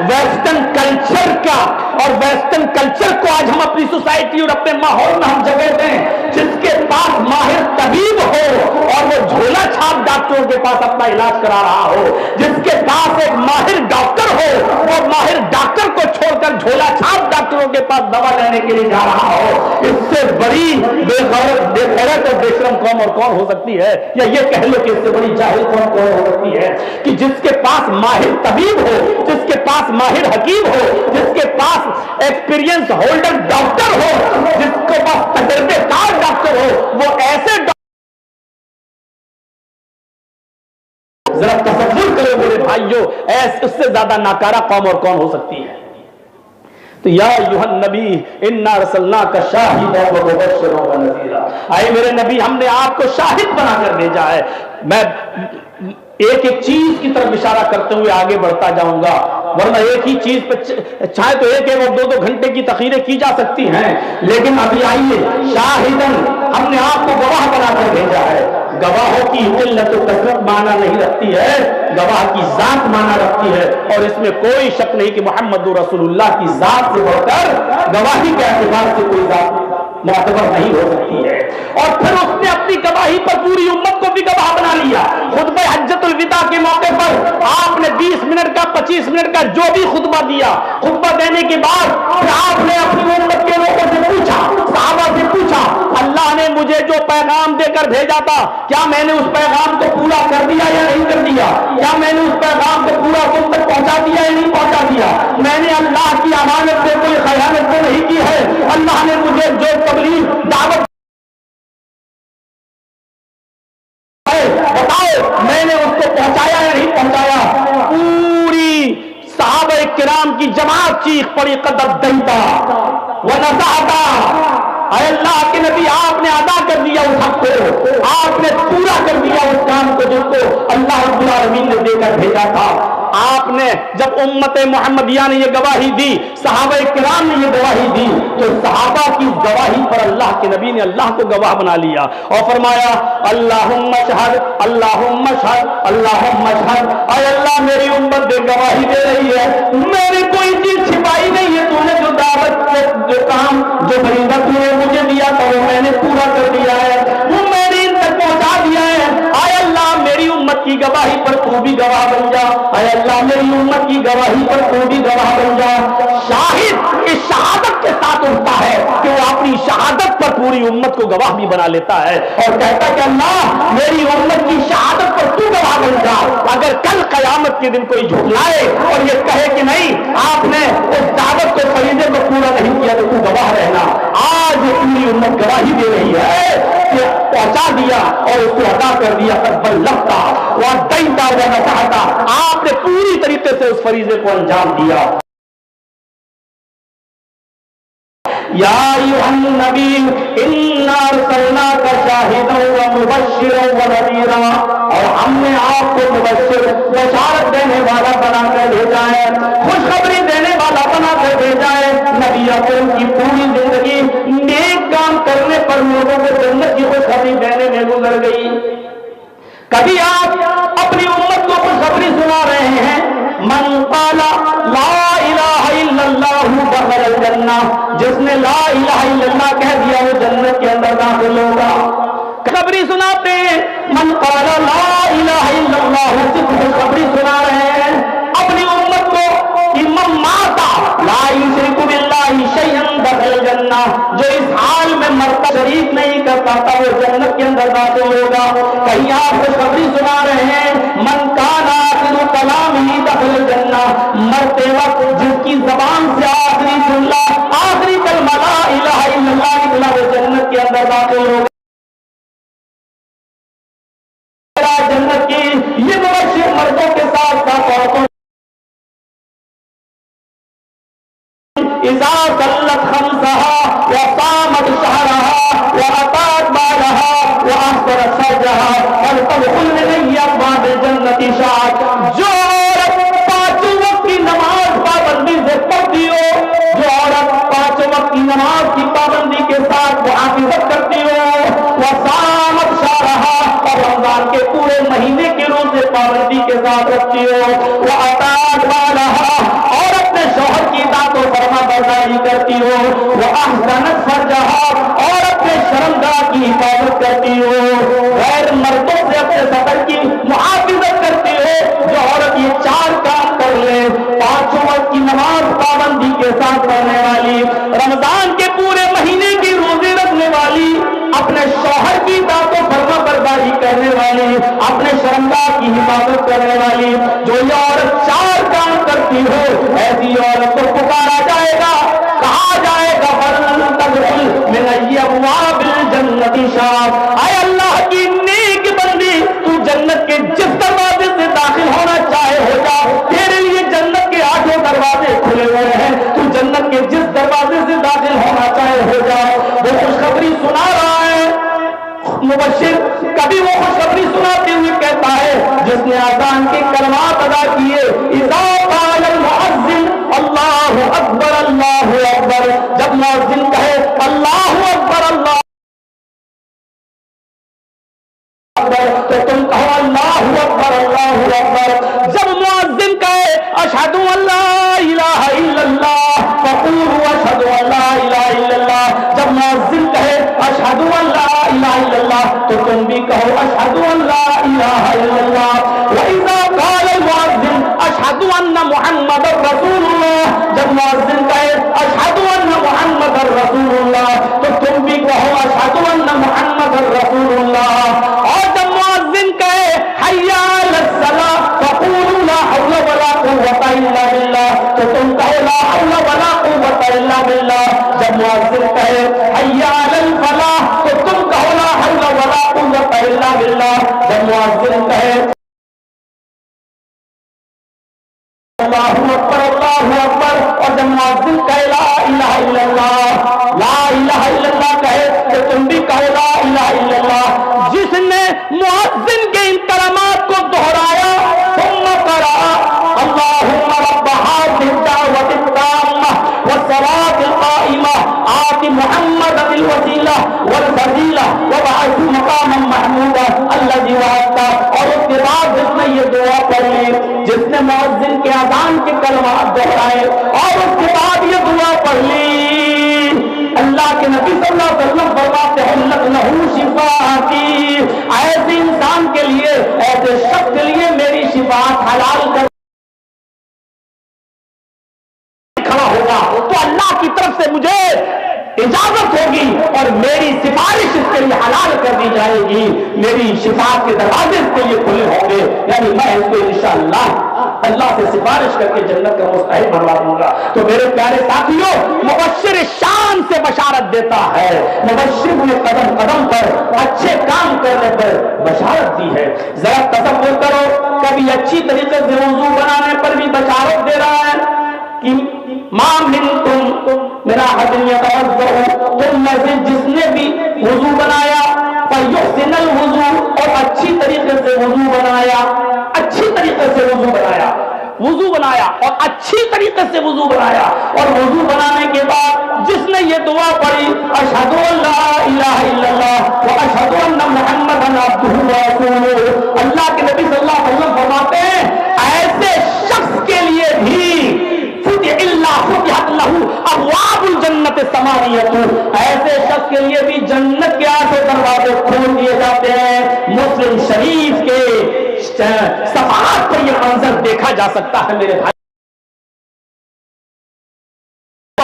ویسٹرن کلچر کا اور ویسٹرن کلچر کو آج ہم اپنی سوسائٹی اور اپنے ماحول میں ہم جگہ دیں. جس کے پاس ماہر طبیب ہو اور وہ جھولا چھاپ ڈاکٹروں کے پاس اپنا علاج کرا رہا ہو, جس کے پاس ایک ماہر ڈاکٹر ہو اور ماہر ڈاکٹر کو چھوڑ کر جھولا چھاپ ڈاکٹروں کے پاس دوا لینے کے لیے جا رہا ہو, اس سے بڑی بے غیرت اور بے شرم قوم اور کون ہو سکتی ہے؟ یا یہ کہہ لو کہ اس سے بڑی جاہل قوم کون ہو سکتی ہے کہ جس کے پاس ماہر طبیب ہو, جس کے پاس ماہر حکیم ہو, جس کے پاس ایکسپیرینس ہولڈر ڈاکٹر ہو, جس کے پاس تجربے کار ڈاکٹر ہو, وہ ایسے ذرا تصور کرو میرے بھائیو, اس سے زیادہ ناکارہ قوم اور کون ہو سکتی ہے؟ تو یا ایھا النبی انا ارسلناک شاہدا و مبشرا و نذیرا, اے میرے نبی ہم نے آپ کو شاہد بنا کر بھیجا ہے. میں ایک ایک چیز کی طرف اشارہ کرتے ہوئے آگے بڑھتا جاؤں گا, ورنہ ایک ہی چیز پہ چاہے تو ایک اور دو گھنٹے کی تقریریں کی جا سکتی ہیں, لیکن ابھی آئیے شاہدن, ہم نے آپ کو گواہ بنا کر بھیجا ہے. گواہوں کی قلت و کثرت معنی نہیں رکھتی ہے, گواہ کی ذات معنی رکھتی ہے. اور اس میں کوئی شک نہیں کہ محمد رسول اللہ کی ذات سے بڑھ کر گواہی کے اعتبار سے کوئی ذات معتبر نہیں ہو سکتی ہے. اور پھر اس نے اپنی گواہی پر پوری امت کو بھی گواہ بنا لیا. خطبہ حجۃ الوداع کے موقع پر آپ نے 20 منٹ کا 25 منٹ کا جو بھی خطبہ دیا, خطبہ دینے کے بعد پھر آپ نے اپنی امت کے لوگوں سے پوچھا, صحابہ سے پوچھا, اللہ نے مجھے جو پیغام دے کر بھیجا تھا کیا میں نے اس پیغام کو پورا کر دیا یا نہیں کر دیا؟ کیا میں نے اس پیغام کو پورا تم تک پہنچا دیا یا نہیں پہنچا دیا؟ میں نے اللہ کی امانت سے کوئی خیانت تو نہیں کی ہے؟ اللہ نے مجھے جو تبلیغ دعوت بتاؤ میں نے اس کو پہنچایا یا نہیں پہنچایا؟ پوری صحابہ کرام کی جماعت چیخ پڑی, قد ادیتا ونصحتا, اے اللہ کے نبی آپ نے ادا کر دیا اس حق کو, آپ نے پورا کر دیا اس کام کو جس کو اللہ رب العالمین نے دے کر بھیجا تھا. آپ نے جب امت محمدیہ نے یہ گواہی دی, صحابہ کرام نے یہ گواہی دی, تو صحابہ کی گواہی پر اللہ کے نبی نے اللہ کو گواہ بنا لیا اور فرمایا اللہم اشہد اللہم اشہد اللہم اشہد, اے اللہ میری امت دے گواہی دے رہی ہے, میری کوئی چیز چھپائی نہیں ہے, تو نے جو دعوت جو کام جو فریضہ تو نے مجھے دیا تھا وہ میں نے پورا کر دیا ہے, وہ میری ان تک پہنچا دیا ہے. اے اللہ میری امت کی گواہی پر تو بھی گواہ بن جا, اے اللہ میری امت کی گواہی پر تو بھی گواہ بن جا. شاہد اس شہادت کے ساتھ اٹھتا ہے کہ وہ اپنی شہادت پر پوری امت کو گواہ بھی بنا لیتا ہے اور کہتا ہے کہ اللہ میری امت کی شہادت پر تو گواہ بن جا. اگر کل قیامت کے دن کوئی جھٹلائے اور یہ کہے کہ نہیں آپ نے اس دعوت کو فریضے کو پورا نہیں کیا تو گواہ رہنا. آج پوری امت گواہی دے رہی ہے کہ پہنچا دیا اور اس کو ادا کر دیا, قد بلغتا وادیتا ونصحتا, آپ نے پوری طریقے سے اس فریضے کو انجام دیا. یا ایھا النبی انا ارسلناک شاہدا ومبشرا ونذیرا, اور ہم نے آپ کو مبشر بشارت دینے والا بنا کر بھیجا ہے, خوشخبری دینے والا بنا کر بھیجا ہے. نبی اکرم کی پوری زندگی نیک کام کرنے پر لوگوں کو جنت کی خوشخبری دینے میں گزر گئی. کبھی آپ اپنی امت کو خوشخبری سنا رہے ہیں, من قال لا الہ الا اللہ دخل الجنہ, جس نے لا الہ الا اللہ کہہ دیا وہ جنت کے اندر داخل ہوگا. خبری سناتے ہیں من قال لا الہ الا اللہ, صرف خبری سنا رہے ہیں, الجنہ، جو اس حال میں مرتا شریک نہیں کرتا تھا وہ جنت کے اندر داخل ہوگا۔ کہیں آپ خوشخبری سنا رہے ہیں من کان آخر کلامہ دخل الجنہ، مرتے وقت جس کی زبان سے آخری جملہ آخری کلمہ لا الہ الا اللہ نکلا وہ جنت کے اندر داخل ہوگا۔ جنت کی یہ مبشر مردوں کے ساتھ ساتھ عورتوں اذا صلت خمسها وصامت شهرها وأطاعت بالها وأحسنت فرجها فلتدخل من أي أبواب الجنة شاءت، جو عورت پانچوں وقت کی نماز پابندی سے پڑھتی ہو، جو عورت پانچوں وقت کی نماز کی پابندی کے ساتھ محافظت کرتی ہو، وصامت شهرها اور رمضان کے پورے مہینے کے روزے پابندی کے ساتھ رکھتی ہو، وأطاعت بالها اور اپنے شوہر کی اطاعت و فرما برداری کرتی ہو، وأحسنت فرجها اور اپنے شرمگاہ کی حفاظت کرتی ہو، غیر مردوں سے اپنے سفر کی محافظت کرتی ہو، جو عورت یہ چار کام کر لے، پانچوں وقت کی نماز پابندی کے ساتھ پڑھنے والی، رمضان کے پورے مہینے کی روزے رکھنے والی، اپنے شوہر کی اطاعت و فرما برداری کرنے والی، اپنے شرمگاہ کی حفاظت کرنے والی، جو یہ عورت چار کام کرتی ہو ایسی عورت کو پکارا جائے گا، کہا جائے گا فلتدخل من ای ابواب الجنۃ شاءت، اے اللہ کی نیک بندی تو جنت کے جس دروازے سے داخل ہونا چاہے ہو جا، تیرے لیے جنت کے 8 دروازے کھلے ہوئے ہیں، تو جنت کے جس دروازے سے داخل ہونا چاہے ہو جا۔ وہ خوشخبری سنا رہا ہے مبشر، کبھی وہ خوشخبری سناتے ہوئے کہتا ہے جس نے اذان کے کلمات ادا کیے، اذا قال المؤذن اللہ اکبر اللہ اکبر، جب مؤذن کہے اللہ اکبر اللہ اکبر تو تم کہو اللہ اکبر اللہ اکبر، جب مؤذن کہے اشہد ان لا الہ الا اللہ فقولوا اشہد ان لا الہ الا اللہ، جب مؤذن کہے اشہد ان لا الہ الا اللہ تو تم بھی کہو اشہد ان لا الہ الا اللہ۔ وَإِذَا قَالَ الْمُؤَذِّنُ أَشْهَدُ أَنَّ مُحَمَّدًا رَّسُولُ اللَّهِ، جب مؤذن کہے اشہد ان محمد رسول اللہ تو تم بھی کہو اشہد ان محمد رسول اللہ۔ اور جب مؤذن کہے حی علی الصلاۃ فقولوا لا حول ولا قوۃ الا باللہ تو تم کہو لا حول ولا قوۃ الا باللہ۔ جب مؤذن کہے حی علی الفلاح تو تم کہو لا حول ولا قوۃ الا باللہ۔ جب مؤذن کہے اللہ اکبر اور جب مؤذن کہے لا الہ الا اللہ کہے تو تم بھی کہو لا الہ الا اللہ۔ جس نے مؤذن کے ان کلمات کو دہرایا ثم قرأ اللہم رب هذه الدعوة التامة والصلاة القائمة آت محمد الوسیلہ والفضیلہ وابعثه مقاما محمودا الذی وعدته، اور اس کے بعد جس نے یہ دعا پڑھ لی، جس نے مؤذن کے اذان کے کلمات دہرائے اور اس کے بعد یہ دعا پڑھ لی، اللہ کے نبی صلی اللہ علیہ وسلم فرماتے ہیں لک لہو شفاعتی، ایسے انسان کے لیے، ایسے شخص کے لیے میری شفاعت حلال کر کھڑا ہوگا تو اللہ کی طرف سے مجھے اجازت ہوگی اور میری سفارش اس کے لیے حلال کر دی جائے گی، میری شفاعت کے دروازے اس کے لیے کھلے ہوں گے، یعنی میں اس کو انشاءاللہ اللہ سے سفارش کر کے جنت کا مستحق بنوا دوں گا۔ تو میرے پیارے ساتھیوں، مبشر شان سے بشارت دیتا ہے، مبشر نے قدم قدم پر اچھے کام کرنے پر بشارت دی ہے۔ ذرا تصور کرو کبھی اچھی طریقے سے وضو بنانے پر بھی بشارت دے رہا ہے کہ ما منکم من احد یتوضأ، تم میں سے جس نے بھی وضو بنایا فیحسن الوضوء، اور اچھی طریقے سے وضو بنایا، اچھی طریقے سے وضو بنایا اور اچھی طریقے سے وضو بنایا، اور وضو بنانے کے بعد جس نے یہ دعا پڑھی اشہد ان لا الہ الا اللہ واشہد ان محمدا عبدہ ورسولہ، اللہ کے نبی صلی اللہ علیہ وسلم فرماتے ہیں ایسے شخص کے لیے بھی فتحت لہ ابواب الجنت ثمانیۃ، ایسے شخص کے لیے بھی جنت کے 8 دروازے کھول دیے جاتے ہیں۔ مسلم شریف کے صفحات پر یہ منظر دیکھا جا سکتا ہے میرے بھائی۔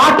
8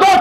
2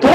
2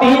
3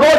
2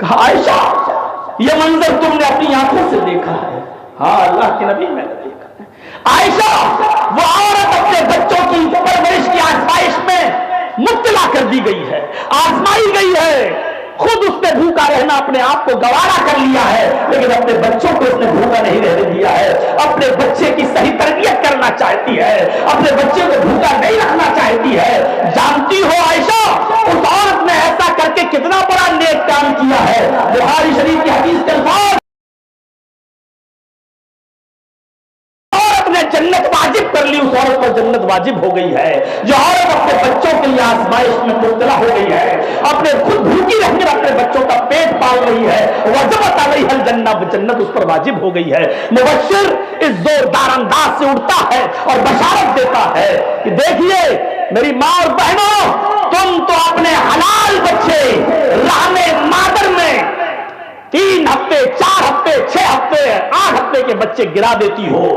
کہا عائشہ یہ منظر تم نے اپنی آنکھوں سے دیکھا ہے؟ ہاں اللہ کے نبی میں نے دیکھا ہے۔ عائشہ وہ عورت اپنے بچوں کی پرورش کی آزمائش میں مبتلا کر دی گئی ہے، آزمائی گئی ہے، خود اس نے بھوکا رہنا اپنے آپ کو گوارا کر لیا ہے، لیکن اپنے بچوں کو اس نے بھوکا نہیں رہنے دیا ہے، اپنے بچے کی صحیح تربیت کرنا چاہتی ہے، اپنے بچے کو بھوکا نہیں رکھنا چاہتی ہے۔ جانتی ہو عائشہ اس عورت نے ایسا کر کے کتنا بڑا نیک کام کیا ہے؟ بخاری شریف کی حدیث کے الفاظ جنت واجب کر لی، اس عورت پر جنت واجب ہو گئی ہے۔ جو عورت اپنے بچوں کے لیے آزمائش میں مبتلا ہو گئی ہے، اپنے خود بھوکی رہ کر اپنے بچوں کا پیٹ پال رہی ہے، وجبت علیہ الجنہ، جنت اس پر واجب ہو گئی ہے۔ مبشر اس زوردار انداز سے اٹھتا ہے اور بشارت دیتا ہے کہ دیکھیے میری ماں اور بہنوں، تم تو اپنے حلال بچے رحم مادر میں 3 ہفتے 4 ہفتے 6 ہفتے 8 ہفتے کے بچے گرا دیتی ہو،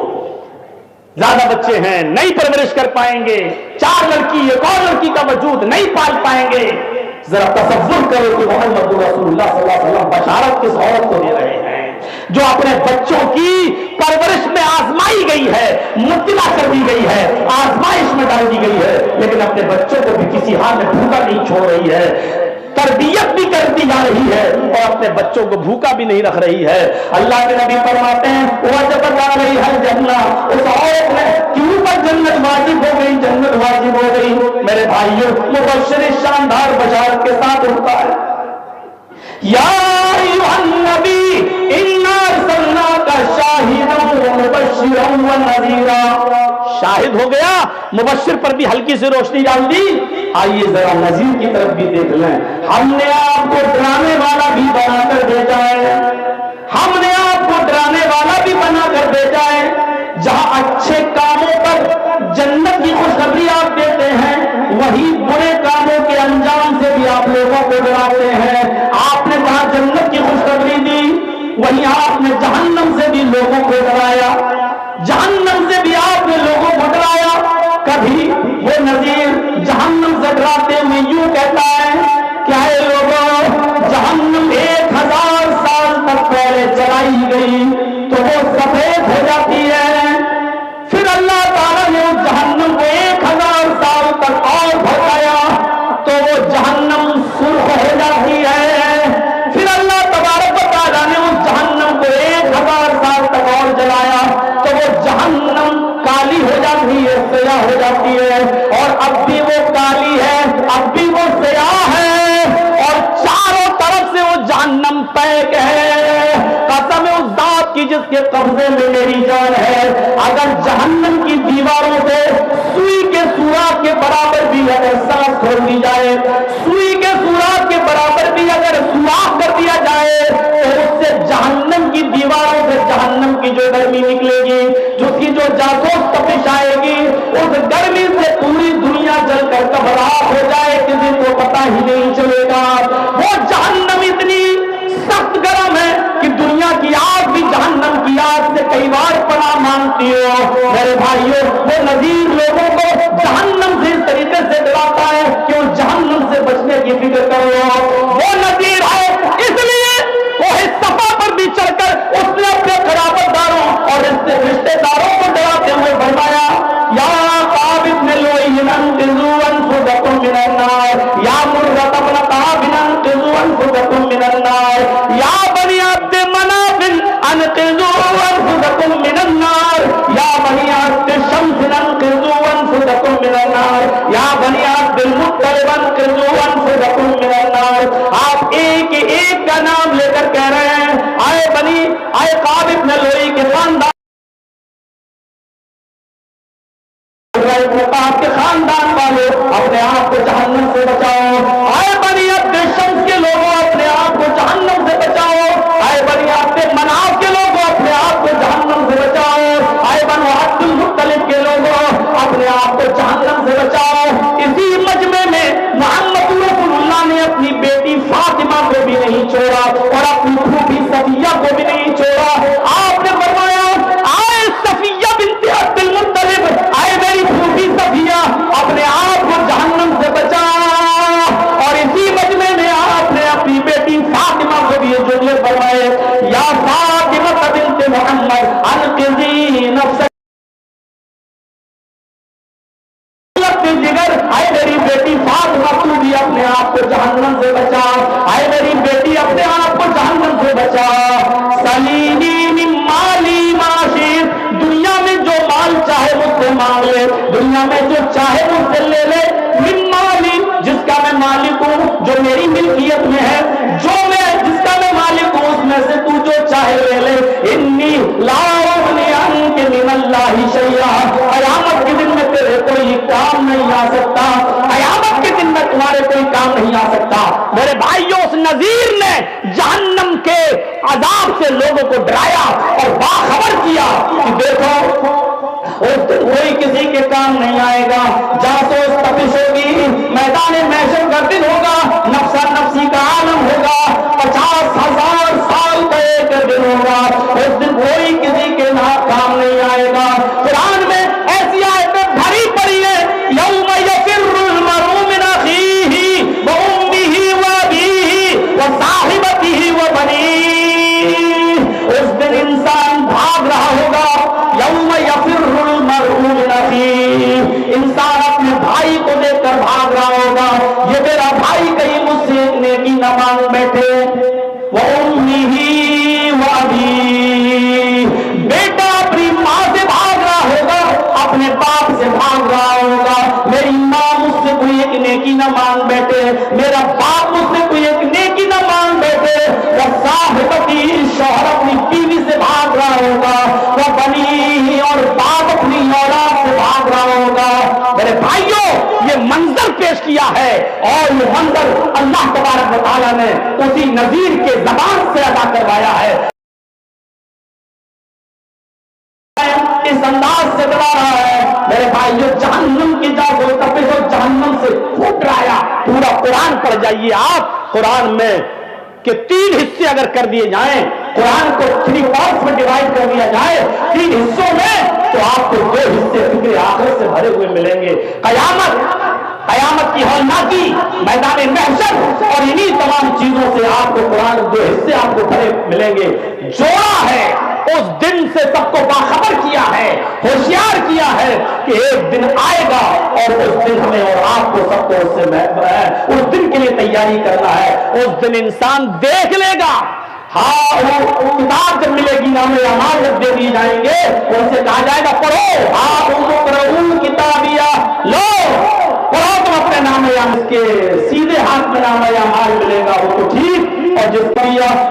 زیادہ بچے ہیں نہیں پرورش کر پائیں گے، 4 لڑکی ایک اور لڑکی کا وجود نہیں پال پائیں گے۔ ذرا تصور کرو کہ محمد رسول اللہ صلی اللہ علیہ وسلم بشارت کس عورت کو دے رہے ہیں جو اپنے بچوں کی پرورش میں آزمائی گئی ہے، مبتلا کر دی گئی ہے، آزمائش میں ڈال دی گئی ہے، لیکن اپنے بچوں کو بھی کسی حال میں بھوکا نہیں چھوڑ رہی ہے، تربیت بھی کرتی جا رہی ہے اور اپنے بچوں کو بھوکا بھی نہیں رکھ رہی ہے۔ اللہ کے نبی فرماتے ہیں وجبت علیہ الجنہ، اس عورت نے کیوں پر جنت واجب ہو گئی، جنت واجب ہو گئی۔ میرے بھائیوں مبشر شاندار بشارت کے ساتھ اٹھتا ہے، یا ایھا النبی انا ارسلناک شاہدا ومبشرا ونذیرا۔ شاہد ہو گیا، مبشر پر بھی ہلکی سے روشنی ڈال دی، آئیے ذرا نذیر کی طرف بھی دیکھ لیں۔ ہم نے آپ کو ڈرانے والا بھی بنا کر بھیجا ہے، ہم نے آپ کو ڈرانے والا بھی بنا کر بھیجا ہے۔ جہاں اچھے کاموں پر جنت کی خوشخبری آپ دیتے ہیں، وہی برے کاموں کے انجام سے بھی آپ لوگوں کو ڈراتے ہیں۔ آپ نے جہاں جنت کی خوشخبری دی، وہیں آپ نے جہنم سے بھی لوگوں کو ڈرایا، جہنم سے بھی آپ نے لوگوں کو ڈرایا۔ کبھی وہ نذیر جہنم سے ڈراتے ہوئے یوں کہتا ہے کہ اے لوگوں، جہنم 1000 سال تک پہلے چلائی گئی تو وہ سفید ہو جاتی ہے، پھر اللہ تعالیٰ نے اس جہنم کو 1000 سال تک اور بھڑکایا تو وہ جہنم سرخ ہو جاتی ہے، پھر اللہ تبارک و تعالیٰ نے اس جہنم کو 1000 سال تک اور جلایا تو وہ جہنم کالی ہو جاتی ہے، سیاہ ہو جاتی ہے، اور اب بھی وہ کالی ہے، اب بھی وہ سیاہ ہے، اور چاروں طرف سے وہ جہنم پیک ہے۔ قسم اس ذات کی جس کے قبضے میں میری جان ہے، اگر جہنم کی دیواروں سے سوئی کے سوراخ کے برابر بھی اگر سانس کھول دی جائے، سوئی کے سوراخ کے برابر بھی اگر سوراخ کر دیا جائے تو اس سے جہنم کی دیواروں سے جہنم کی جو گرمی نکلے گی، جس کی جو جاسوس تپش آئے گی، اس گرمی سے پوری دنیا جل کر گھبراہٹ ہو جائے، کسی کو پتہ ہی نہیں چلے گا۔ وہ جہنم اتنی سخت گرم ہے کہ دنیا کی آگ بھی جہنم کی آگ سے کئی بار پناہ مانگتی ہو۔ میرے بھائیوں وہ نذیر لوگوں کو جہنم سے اس طریقے سے ڈراتا ہے کہ وہ جہنم سے بچنے کی فکر کرو۔ وہ نذیر ہے اس لیے وہ صفا پر بھی چڑھ کر اس نے اپنے قرابت داروں اور رشتے داروں کو ڈراتے ہوئے فرمایا یا کعب بن لؤی انقذوا انفسکم من النار، یا مرۃ بن کعب انقذوا انفسکم من النار، یا بنی عبد مناف انقذوا انفسکم من النار، یا بنی عبد شمس انقذوا انفسکم من النار، یا بنی عبد المطلب انقذوا انفسکم من النار۔ آپ ایک ایک کا نام لے کر کہہ رہے ہیں اے کعب بن لؤی کے خاندان کے خاندان والوں، اپنے آپ کو جہنم سے بچاؤ۔ اے بنی عبد شمس کے لوگوں، اپنے آپ کو جہنم سے بچاؤ۔ اے بنی عبد مناف کے لوگوں، اپنے آپ کو جہنم سے بچاؤ۔ اے بنو عبد المطلب کے لوگوں، اپنے آپ کو جہنم سے بچاؤ۔ اسی مجمع میں محمد رسول اللہ نے اپنی بیٹی فاطمہ کو بھی نہیں چھوڑا اور اپنی پھوپھی صفیہ کو بھی نہیں چھوڑا۔ آپ نے فرمایا اے صفیہ بنت عبد المطلب، اے میری پھوپھی صفیہ، اپنے آپ کو جہنم سے بچا۔ اور اسی مانگ لے, دنیا میں جو چاہے مجھ سے لے لے, من مالی, جس کا میں مالک ہوں, جو میری ملکیت میں ہے, جو میں جس کا میں مالک ہوں اس میں سے تو جو چاہے لے لے. انی لا اغنی عنک من اللہ شیئا, قیامت کے دن میں تیرے کوئی کام نہیں آ سکتا, قیامت کے دن میں تمہارے کوئی کام نہیں آ سکتا. میرے بھائیوں, اس نذیر نے جہنم کے عذاب سے لوگوں کو ڈرایا اور باخبر کیا کہ دیکھو اس دن کوئی کسی کے کام نہیں آئے گا, جاسوس تپش ہوگی, میدان محشر کا دن ہوگا, نفسا نفسی کا عالم ہوگا, 50,000 سال کا ایک دن ہوگا, اس دن کوئی کسی کے کام نہیں آئے گا. قرآن میں ایسی آیتیں بھری پڑی ہے, یوم یفر المرء من اخیہ وامہ وابیہ وصاحبتہ وبنیہ, اس دن انسان بھاگ رہا ہوگا. یوم یفر المرء من اخیہ, انسان اپنے بھائی کو دیکھ کر بھاگ رہا ہوگا, یہ میرا بھائی کہیں مجھ سے نیکی نہ مانگ بیٹھے. وامہ وابیہ, بیٹا اپنی ماں سے بھاگ رہا ہوگا, اپنے باپ سے بھاگ رہا ہوگا, میری ماں مجھ سے کوئی ایک نیکی نہ مانگ بیٹھے, میرا باپ مجھ سے کوئی ایک نیکی نہ مانگ بیٹھے. وہ صاحبتی, شوہر اپنی بیوی سے بھاگ رہا ہوگا, وہ بنی, اور باپ اپنی اولاد سے بھاگ رہا ہوگا. میرے بھائیوں, یہ منظر پیش کیا ہے, اور یہ منظر اللہ تبارک و تعالیٰ نے اسی نذیر کے زبان سے ادا کروایا ہے. اس انداز سے ڈرا رہا ہے. میرے بھائیو, جہنم کی جاگ و تپش اور جہنم سے خوب ڈرایا. پورا قرآن پڑھ جائیے آپ, قرآن میں کہ 3 حصے اگر کر دیے جائیں, قرآن کو 3 پارٹس میں ڈیوائڈ کر دیا جائے 3 حصوں میں, تو آپ کو 2 حصے فکر آخرت سے بھرے ہوئے ملیں گے. قیامت کی ہولناکی, میدان محشر, اور انہی تمام چیزوں سے آپ کو قرآن 2 حصے آپ کو بھرے ملیں گے. جوڑا ہے, اس دن سے سب کو باخبر کیا ہے, ہوشیار کیا ہے کہ ایک دن آئے گا, اور اس دن ہمیں اور آپ کو سب کو اس دن کے لیے تیاری کرنا ہے. اس دن انسان دیکھ لے گا, ہاں وہ کتاب جب ملے گی, نام اعمال جب دے دیے جائیں گے, ان سے کہا جائے گا پڑھو, ہاں کتابیا, لو پڑھو تم اپنے نام اعمال, اس کے سیدھے ہاتھ میں نام اعمال ملے گا, وہ تو ٹھیک. اور جس کو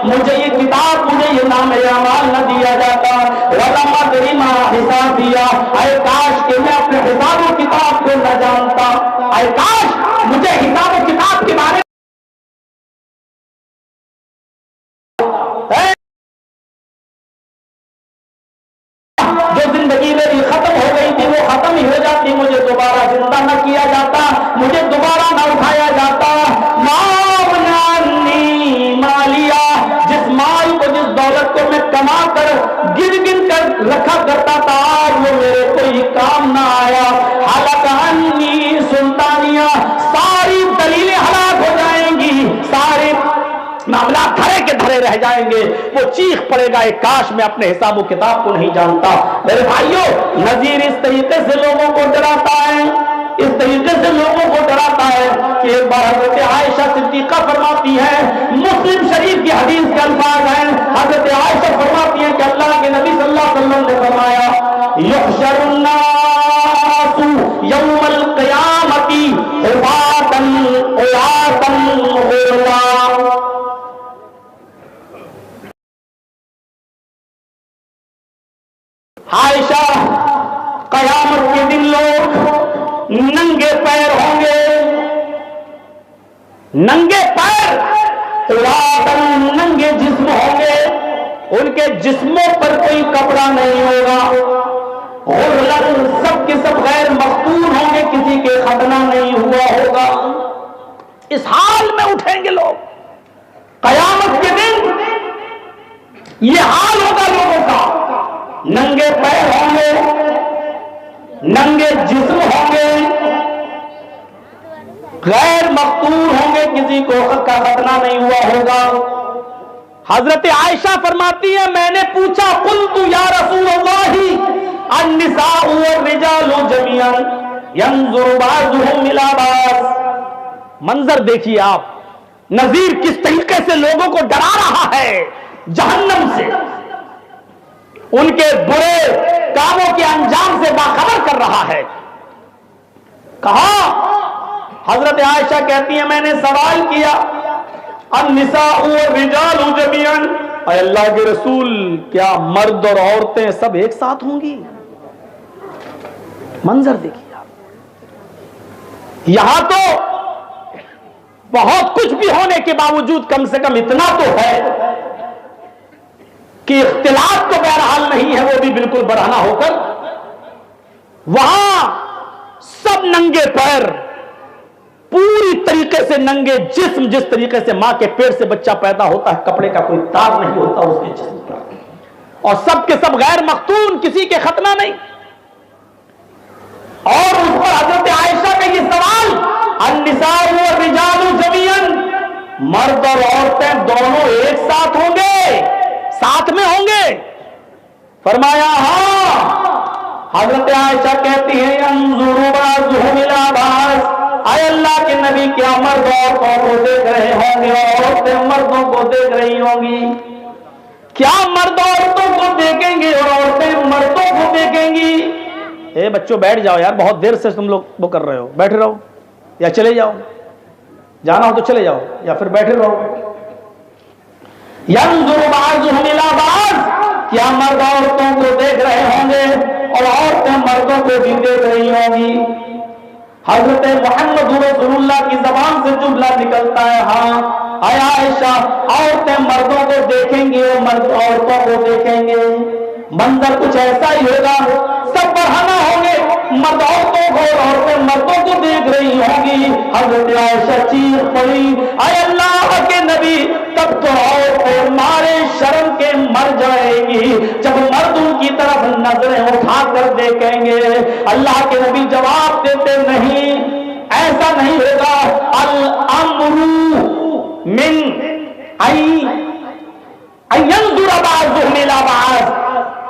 مجھے یہ کتاب, مجھے یہ نام اعمال نہ دیا جاتا, ولم ادری ما حسابیا, اے کاش کہ میں اپنے حساب و کتاب کو نہ جانتا, اے کاش مجھے حساب و کتاب کے بارے جو زندگی میری ختم ہو گئی تھی وہ ختم ہی ہو جاتی, مجھے دوبارہ زندہ نہ کیا جاتا, مجھے دوبارہ نہ اٹھایا جاتا. مالیا, جس مال کو, جس دولت کو میں کما کر گن گن کر رکھا کرتا تھا, آج وہ میرے کوئی کام نہ آیا. حالت انی سلطانیہ, ساری دلیلیں ہلاک ہو جائیں گی, سارے معاملات دھرے کے دھرے رہ جائیں گے. وہ چیخ پڑے گا, ایک کاش میں اپنے حساب و کتاب کو نہیں جانتا. میرے بھائیوں, نذیر اس طریقے سے لوگوں کو ڈراتا ہے, اس طریقے سے لوگوں کو ڈراتا ہے کہ ایک بار حضرت عائشہ صدیقہ فرماتی ہے, مسلم شریف کی حدیث کے الفاظ ہیں, حضرت عائشہ فرماتی ہیں کہ اللہ کے نبی صلی اللہ علیہ وسلم نے فرمایا, یحشر الناس یوم القیامت حفاۃ عراۃ غرلا. عائشہ, قیامت کے دن لوگ ننگے پیر ہوں گے, ننگے پیر, ننگے جسم ہوں گے, ان کے جسموں پر کوئی کپڑا نہیں ہوگا, غرلن, سب کے سب غیر مختون ہوں گے, کسی کے ختنہ نہیں ہوا ہوگا. اس حال میں اٹھیں گے لوگ قیامت کے دن, یہ حال ہوگا لوگوں کا. ننگے پیر ہوں گے, ننگے جسم ہوں گے, غیر مختون ہوں گے, کسی کو خط کا ختنہ نہیں ہوا ہوگا. حضرت عائشہ فرماتی ہے, میں نے پوچھا, قلت یا رسول اللہ النساء والرجال جميعا ينظر بعضهم الى بعض. منظر دیکھیے آپ, نذیر کس طریقے سے لوگوں کو ڈرا رہا ہے جہنم سے, ان کے برے کاموں کے انجام سے باخبر کر رہا ہے. کہا حضرت عائشہ کہتی ہیں میں نے سوال کیا النساء والرجال جميعا، اے اللہ کے رسول کیا مرد اور عورتیں سب ایک ساتھ ہوں گی؟ منظر دیکھیے آپ. یہاں تو بہت کچھ بھی ہونے کے باوجود کم سے کم اتنا تو ہے کہ اختلاف تو بہرحال نہیں ہے، وہ بھی بالکل برہنہ ہو کر. وہاں سب ننگے پیر، پوری طریقے سے ننگے جسم، جس طریقے سے ماں کے پیٹ سے بچہ پیدا ہوتا ہے کپڑے کا کوئی تار نہیں ہوتا اس کے جسم پر، اور سب کے سب غیر مختون، کسی کے ختنہ نہیں. اور اس پر حضرت عائشہ کا یہ سوال النساء والرجال جميعا، مرد اور عورتیں دونوں ایک ساتھ ہوں گے، ساتھ میں ہوں گے؟ فرمایا ہاں. حضرت عائشہ کہتی ہیں انظر بعضهم الى بعض، اے اللہ کے نبی کیا مرد عورتوں کو دیکھ رہے ہوں گے اور عورتیں مردوں کو دیکھ رہی ہوں گی؟ کیا مرد عورتوں کو دیکھیں گے اور عورتیں مردوں کو دیکھیں گی؟ اے بچوں بیٹھ جاؤ یار، بہت دیر سے تم لوگ وہ کر رہے ہو، بیٹھے رہو یا چلے جاؤ، جانا ہو تو چلے جاؤ یا پھر بیٹھے رہو. ینظر بعضهم الی بعض، کیا مرد عورتوں کو دیکھ رہے ہوں گے اور عورتیں مردوں کو بھی دیکھ رہی ہوں گی؟ حضرت محمد رسول اللہ کی زبان سے جملہ نکلتا ہے ہاں اے عائشہ، عورتیں مردوں کو دیکھیں گے اور مرد عورتوں کو دیکھیں گے. منظر کچھ ایسا ہی ہوگا، سب برہنہ ہوں گے، مرد عورتوں کو اور عورتیں مردوں کو دیکھ رہی ہوں گی. حضرت عائشہ چیخ پڑی اے اللہ کے نبی تب تو عورتیں مارے شرم کے مر جائیں گی جب مرد ان کی طرف نظریں اٹھا کر دیکھیں گے. اللہ کے نبی جواب دیتے نہیں، ایسا نہیں ہوگا. الامر من ان ينظر بعضهم الى بعض.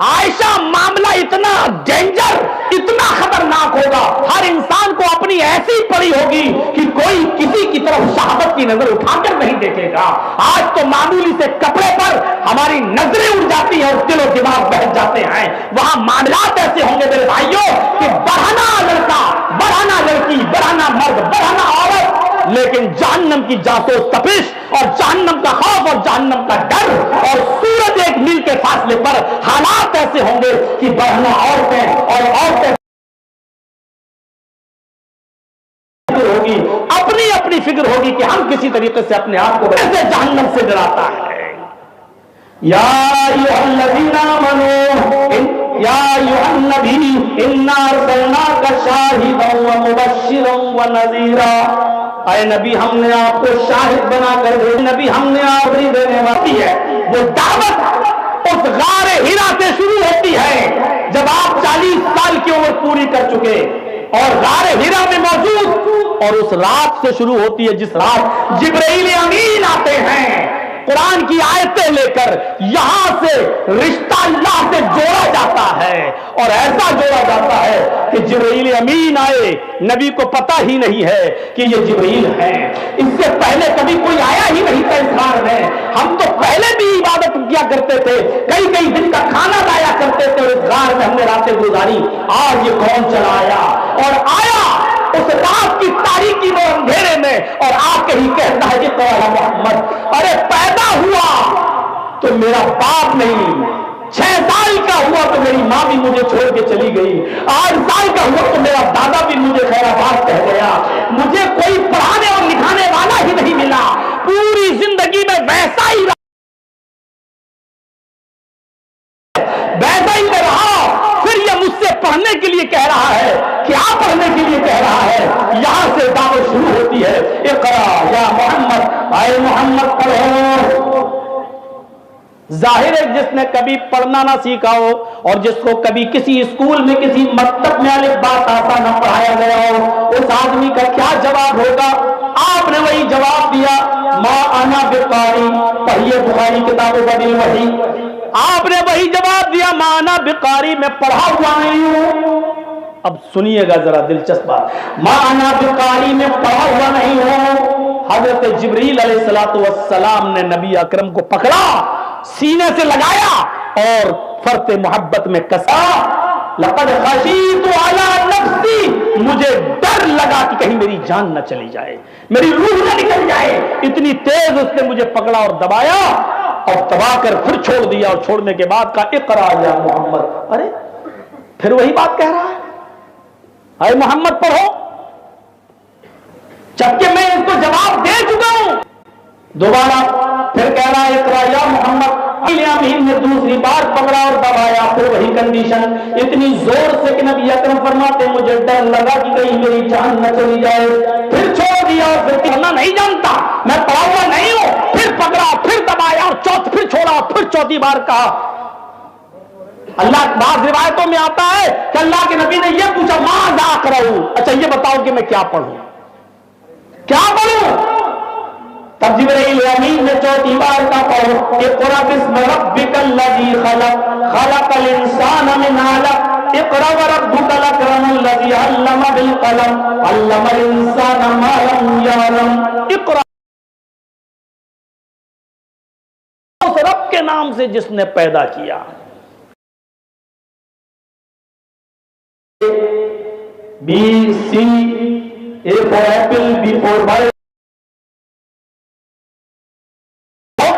عائشہ معاملہ اتنا ڈینجر، اتنا خطرناک ہوگا، ہر انسان کو اپنی ایسی پڑی ہوگی کہ کوئی کسی کی طرف شہوت کی نظر اٹھا کر نہیں دیکھے گا. آج تو معمولی سے کپڑے پر ہماری نظریں اڑ جاتی ہیں اور دل و دماغ بہل جاتے ہیں. وہاں معاملات ایسے ہوں گے میرے بھائیوں کہ بڑھانا لڑکا، بڑھانا لڑکی، بڑھانا مرد، بڑھانا عورت، لیکن جہنم کی جاسوس تپش اور جہنم کا خوف اور جہنم کا ڈر اور سورج ایک میل کے فاصلے پر حالات ایسے ہوں گے کہ بڑھنا عورتیں اور عورتیں ہوگی، اپنی اپنی فکر ہوگی کہ ہم کسی طریقے سے اپنے آپ کو ایسے جہنم سے ڈراتا ہے. یا ایھا الذین آمنوا یا ایھا النبی انا ارسلناک شاہدا ومبشرا ونذیرا. اے نبی ہم نے آپ کو شاہد بنا کر بھیجا، نبی ہم نے آخری دینے والی ہے. وہ دعوت اس غار ہرا سے شروع ہوتی ہے جب آپ 40 سال کی عمر پوری کر چکے اور غار ہرا میں موجود، اور اس رات سے شروع ہوتی ہے جس رات جبرائیل امین آتے ہیں قرآن کی آیتیں لے کر. یہاں سے رشتہ اللہ سے جوڑا جاتا ہے اور ایسا جوڑا جاتا ہے کہ جبرائیل امین آئے، نبی کو پتہ ہی نہیں ہے کہ یہ جبرائیل ہیں. اس سے پہلے کبھی کوئی آیا ہی نہیں تھا اس غار میں. ہم تو پہلے بھی عبادت کیا کرتے تھے، کئی کئی دن کا کھانا لایا کرتے تھے، اس غار میں ہم نے راتیں گزاری. آج یہ کون چلا آیا اور آیا اس رات کی تاریکی میں اندھیرے میں اور آ کے ہی کہتا ہے کہ قال محمد. ارے پیدا ہوا تو میرا باپ نہیں، 6 سال کا ہوا تو میری ماں بھی مجھے چھوڑ کے چلی گئی، 8 سال کا ہوا تو میرا دادا بھی مجھے خیر آباد کہہ گیا. مجھے کوئی پڑھانے اور لکھانے والا ہی نہیں ملا، پوری زندگی میں ویسا ہی رہا. پھر یہ مجھ سے پڑھنے کے لیے کہہ رہا ہے، کیا پڑھنے کے لیے کہہ رہا ہے؟ یہاں سے دعوت شروع ہوتی ہے اقرا یا محمد، اے محمد پڑھو. ظاہر ہے جس نے کبھی پڑھنا نہ سیکھا ہو اور جس کو کبھی کسی اسکول میں کسی مکتب میں الف با تا سا نہ پڑھایا گیا ہو، اس آدمی کا کیا جواب ہوگا؟ آپ نے وہی جواب دیا ما انا بقاری. پڑھیے بخاری کتاب بدیل وحی، آپ نے وہی جواب دیا ما انا بقاری، میں پڑھا ہوا نہیں ہوں. اب سنیے گا ذرا دلچسپ بات، ما انا بقاری میں پڑھا ہوا نہیں ہوں. حضرت جبریل علیہ السلام نے نبی اکرم کو پکڑا، سینے سے لگایا اور فرط محبت میں کسا لقد خشیت علی نفسی، مجھے ڈر لگا کہ کہیں میری جان نہ چلی جائے، میری روح نہ نکل جائے، اتنی تیز اس نے مجھے پکڑا اور دبایا، اور دبا کر پھر چھوڑ دیا، اور چھوڑنے کے بعد کہا اقرا یا محمد۔ ارے پھر وہی بات کہہ رہا ہے، اے محمد پڑھو، جبکہ میں اس کو جواب دے چکا ہوں۔ دوبارہ پھر کہہ رہا ہے اقرا یا محمد۔ امین نے دوسری بار پکڑا اور دبایا، پھر وہی کنڈیشن، اتنی زور سے کہ نبی اکرم فرماتے مجھے ڈر لگا کہ کہیں میری جان نہ چلی جائے، پھر چھوڑ دیا، اور پھر کرنا نہیں جانتا، میں پڑھا ہوا نہیں ہوں، پھر پکڑا، پھر دبایا، اور پھر چھوڑا، پھر چوتھی بار کہا۔ اللہ بعض روایتوں میں آتا ہے کہ اللہ کے نبی نے یہ پوچھا ماذا اقرأ، اچھا یہ بتاؤ کہ میں کیا پڑھوں، کیا پڑھوں؟ تب جبرائیل امین نے چوتھی بار کا پڑھو اقرأ بسم ربک الذی خلق خلق الانسان من علق اقرأ وربک الاکرم الذی علم بالقلم علم الانسان ما لم یعلم۔ اقرأ اس رب کے نام سے جس نے پیدا کیا۔ B C A for apple, B for ball,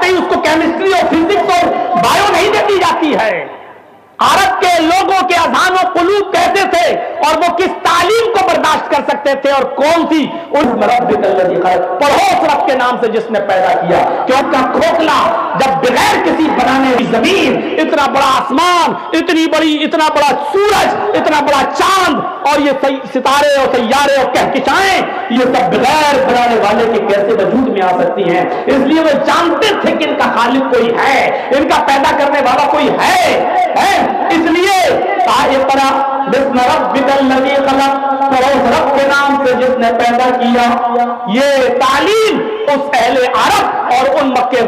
اس کو کیمسٹری اور فزکس اور بایو نہیں دیتی جاتی ہے۔ عرب کے لوگوں کے اذہان و قلوب کہتے تھے، اور وہ کس تعلیم کو برداشت کر سکتے تھے اور کون سی؟ اس ربک الذی خلق، پڑھو اس رب کے نام سے جس نے پیدا کیا، کہ اس کا کھوکھلا جب بغیر کسی بنانے کی زمین، اتنا بڑا آسمان، اتنا بڑا سورج، اتنا بڑا چاند، اور یہ ستارے اور سیارے اور کہکشائیں، یہ سب بغیر بنانے والے کے کیسے وجود میں آ سکتی ہیں؟ اس لیے وہ جانتے تھے کہ ان کا خالق کوئی ہے، ان کا پیدا کرنے والا کوئی ہے، اس لیے اقرأ بسم ربک الذی خلق، پڑھو اس رب کے نام سے جس نے پیدا کیا۔ یہ تعلیم اس اہل عرب اور ان مکے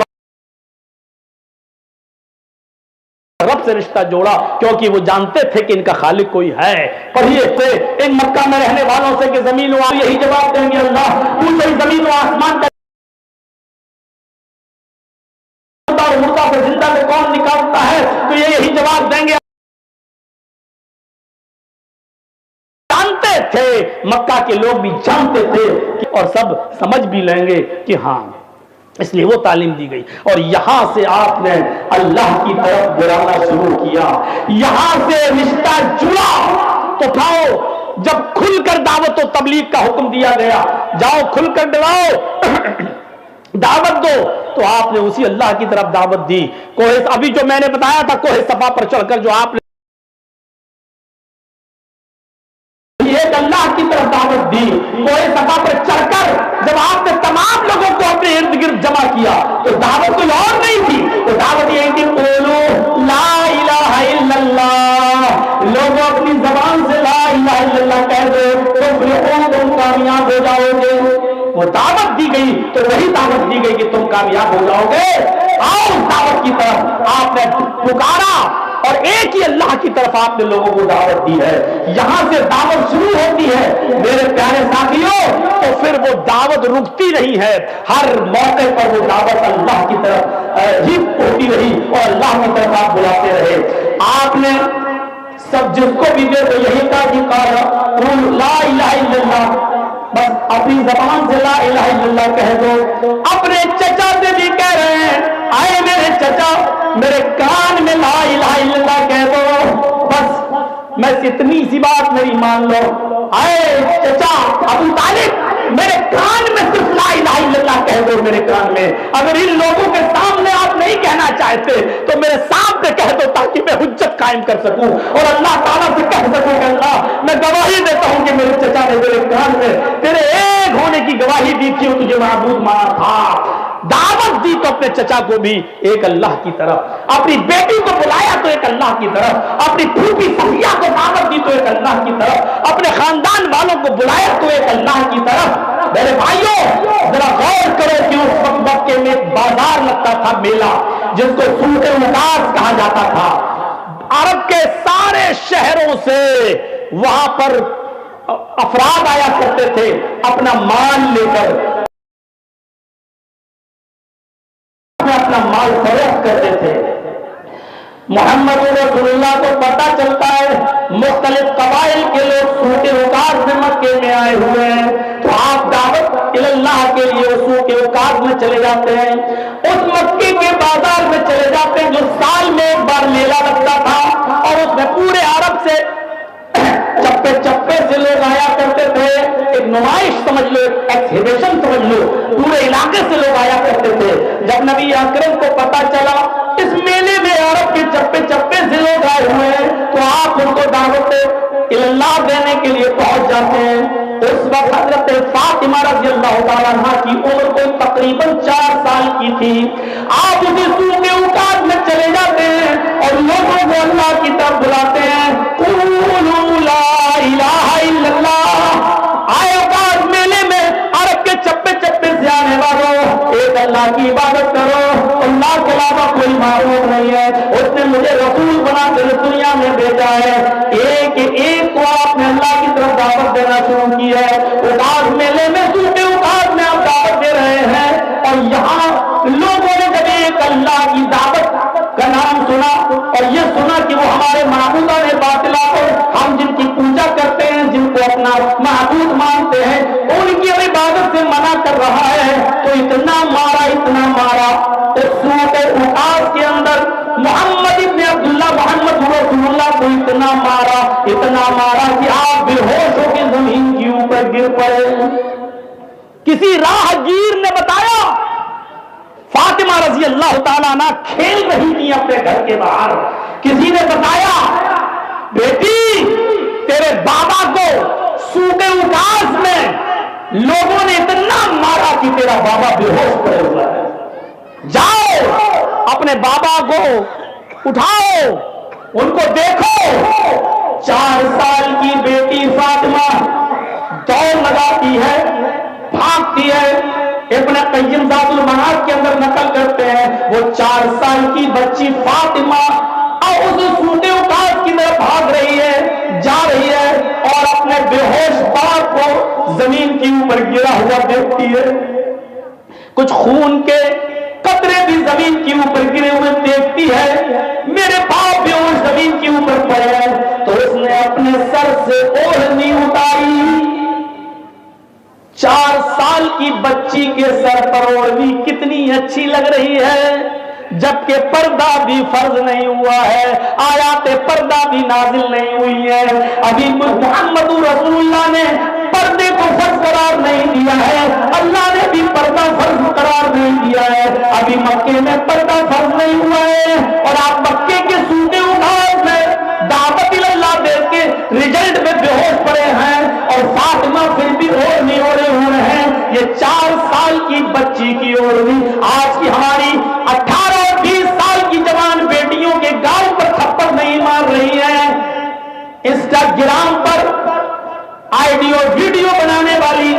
رب سے رشتہ جوڑا، کیونکہ وہ جانتے تھے کہ ان کا خالق کوئی ہے۔ پڑھیے تھے ان مکہ میں رہنے والوں سے کہ زمین و یہی جواب دیں گے، اللہ پوچھے زمین و آسمان کا مردہ سے زندہ سے کون نکالتا ہے، تو یہ یہی جواب دیں گے۔ جانتے تھے، مکہ کے لوگ بھی جانتے تھے، اور سب سمجھ بھی لیں گے کہ ہاں، اس لیے وہ تعلیم دی گئی۔ اور یہاں سے آپ نے اللہ کی طرف بلانا شروع کیا، یہاں سے رشتہ جڑا۔ تو پھاؤ جب کھل کر دعوت و تبلیغ کا حکم دیا گیا، جاؤ کھل کر ڈراؤ، دعوت دو، تو آپ نے اسی اللہ کی طرف دعوت دی۔ ابھی جو میں نے بتایا تھا کوہ صفا پر چڑھ کر جو آپ نے ایک اللہ کی طرف دعوت دی، کوہ صفا پر چڑھ کر جب آپ نے تمام لوگوں کو اپنے ارد گرد جمع کیا، تو دعوت کوئی اور نہیں تھی، تو دعوت یہ تھی قولوا لا الہ الا اللہ، لوگوں اپنی زبان سے لا الہ الا اللہ کہہ دو تو تم کامیاب ہو جاؤ گے۔ وہ دعوت دی گئی تو وہی دعوت دی گئی کہ تم کامیاب ہو جاؤ گے۔ آؤ اس دعوت کی طرف آپ نے پکارا، اور ایک ہی اللہ کی طرف آپ نے لوگوں کو دعوت دی ہے۔ یہاں سے دعوت شروع ہوتی ہے میرے پیارے ساتھیوں، تو پھر وہ دعوت رکتی نہیں ہے، ہر موقع پر وہ دعوت اللہ کی طرف ہی ہوتی رہی، اور اللہ کی طرف آپ بلاتے رہے۔ آپ نے سب جس کو بھی دے تو یہی کہا کہ قول لا الہ الا اللہ، بس اپنی زبان سے لا الہ الا اللہ کہہ دو۔ اپنے چچا سے بھی کہہ رہے ہیں، آئے میرے چچا میرے کان میں لا الہ الا اللہ کہہ دو، بس میں اتنی سی بات میری مان لو۔ آئے چچا ابو طالب میرے کان میں صرف لا الہ الا اللہ کہہ دو، میرے کان میں، اگر ان لوگوں کے سامنے آپ نہیں کہنا چاہتے تو میرے سامنے کہہ دو، تاکہ میں حجت قائم کر سکوں اور اللہ تعالیٰ سے کہہ سکوں کہ اللہ میں گواہی دیتا ہوں کہ میرے چچا نے میرے کان میں تیرے ایک ہونے کی گواہی دی تھی اور تجھے معبود مانا تھا۔ دعوت دی تو اپنے چچا کو بھی ایک اللہ کی طرف، اپنی بیٹی کو بلایا تو ایک اللہ کی طرف، اپنی پھوپھی صفیہ کو دعوت دی تو ایک اللہ کی طرف، اپنے خاندان والوں کو بلایا تو ایک اللہ کی طرف۔ میرے بھائیوں ذرا غور کرو کہ اس وقت مکے میں ایک بازار لگتا تھا، میلہ، جس کو سوق مقاص کہا جاتا تھا۔ عرب کے سارے شہروں سے وہاں پر افراد آیا کرتے تھے اپنا مال لے کر، اپنا مال فروخت کرتے تھے۔ محمد رسول اللہ کو پتہ چلتا ہے مختلف قبائل کے لوگ سوق عکاظ میں مکے میں آئے ہوئے ہیں، تو آپ دعوت اللہ کے لیے سوق عکاظ میں چلے جاتے ہیں، اس مکے کے بازار میں چلے جاتے ہیں جو سال میں ایک بار میلہ لگتا تھا، اور اس میں پورے عرب سے چپے چپے سے لوگ آیا کرتے تھے، ایک نمائش سمجھ لو، ایکسیبیشن سمجھ لو، پورے علاقے سے لوگ آیا کرتے تھے۔ جب نبی اکرم کو پتا چلا اس میلے میں عرب کے چپے چپے سے لوگ آئے ہوئے ہیں، تو آپ ان کو دعوت اللہ دینے کے لیے پہنچ جاتے ہیں۔ اس وقت حضرت فاطمہ رضی اللہ تعالیٰ عنہ کی عمر کو تقریباً 4 سال کی تھی۔ آپ اسی سوق عکاظ میں چلے جاتے ہیں اور لوگوں کو اللہ کی طرف بلاتے ہیں، قولوا لا الہ الا اللہ۔ آئے عکاظ میلے میں عرب کے چپے چپے سے آنے والوں، ایک اللہ کی عبادت کرو، اللہ کے علاوہ کوئی معبود نہیں ہے، اس نے مجھے رسول بنا کر دنیا میں بھیجا ہے۔ ایک ایک کو آپ نے اللہ کی طرف دعوت دینا شروع کی ہے۔ عکاظ میلے میں سوق عکاظ میں آپ دعوت دے رہے ہیں، اور یہاں لوگوں نے جب ایک اللہ کی دعوت کا نام سنا اور یہ سنا کہ وہ ہمارے معبودان باطلا کو، ہم جن کی پوجا کرتے ہیں، جن کو اپنا معبود مانتے ہیں، ان کی عبادت سے منع کر رہا ہے، تو اتنا مارا اس سوق عکاظ کے اندر محمد ابن عبداللہ محمد رسول اللہ کو اتنا مارا کہ آپ بے ہوش ہو کے زمین کے اوپر گر پڑے۔ کسی راہ گیر نے بتایا، فاطمہ رضی اللہ تعالیٰ عنہ کھیل رہی تھی اپنے گھر کے باہر، کسی نے بتایا بیٹی تیرے بابا کو سوق عکاظ میں لوگوں نے اتنا مارا کہ تیرا بابا بے ہوش پڑے ہوا ہے، جاؤ اپنے بابا کو اٹھاؤ، ان کو دیکھو۔ 4 سال کی بیٹی فاطمہ دوڑ لگاتی ہے، بھاگتی ہے۔ ابن قیم ذات المعاد کے اندر نقل کرتے ہیں وہ 4 سال کی بچی فاطمہ اور اس سوق عکاظ کی طرف بھاگ رہی ہے، جا رہی ہے، اور اپنے بے ہوش باپ کو زمین کے اوپر گرا ہوا دیکھتی ہے، کچھ خون کے قطرے بھی زمین کے اوپر گرے ہوئے دیکھتی ہے، میرے باپ بے ہوش زمین کے اوپر پڑے ہیں، تو اس نے اپنے سر سے اوڑھنی اتاری۔ 4 سال کی بچی کے سر پر اوڑھنی کتنی اچھی لگ رہی ہے، جبکہ پردہ بھی فرض نہیں ہوا ہے، آیات پردہ بھی نازل نہیں ہوئی ہے، ابھی محمد رسول اللہ نے پردے کو فرض قرار نہیں دیا ہے، اللہ نے بھی پردہ فرض قرار نہیں دیا ہے، ابھی مکے میں پردہ فرض نہیں ہوا ہے، اور آپ مکے کے سوق عکاظ میں دعوت اللہ دے کے رزلٹ میں بے ہوش پڑے ہیں، اور فاطمہ پھر بھی اوڑھنی اوڑھے ہوئے ہیں۔ یہ 4 سال کی بچی کی اوڑھنی آج کی ہماری 18 اور 20 سال کی جوان بیٹیوں کے گال پر تھپڑ نہیں مار رہی ہے۔ انسٹاگرام پر آئیڈیو ویڈیو بنانے والی،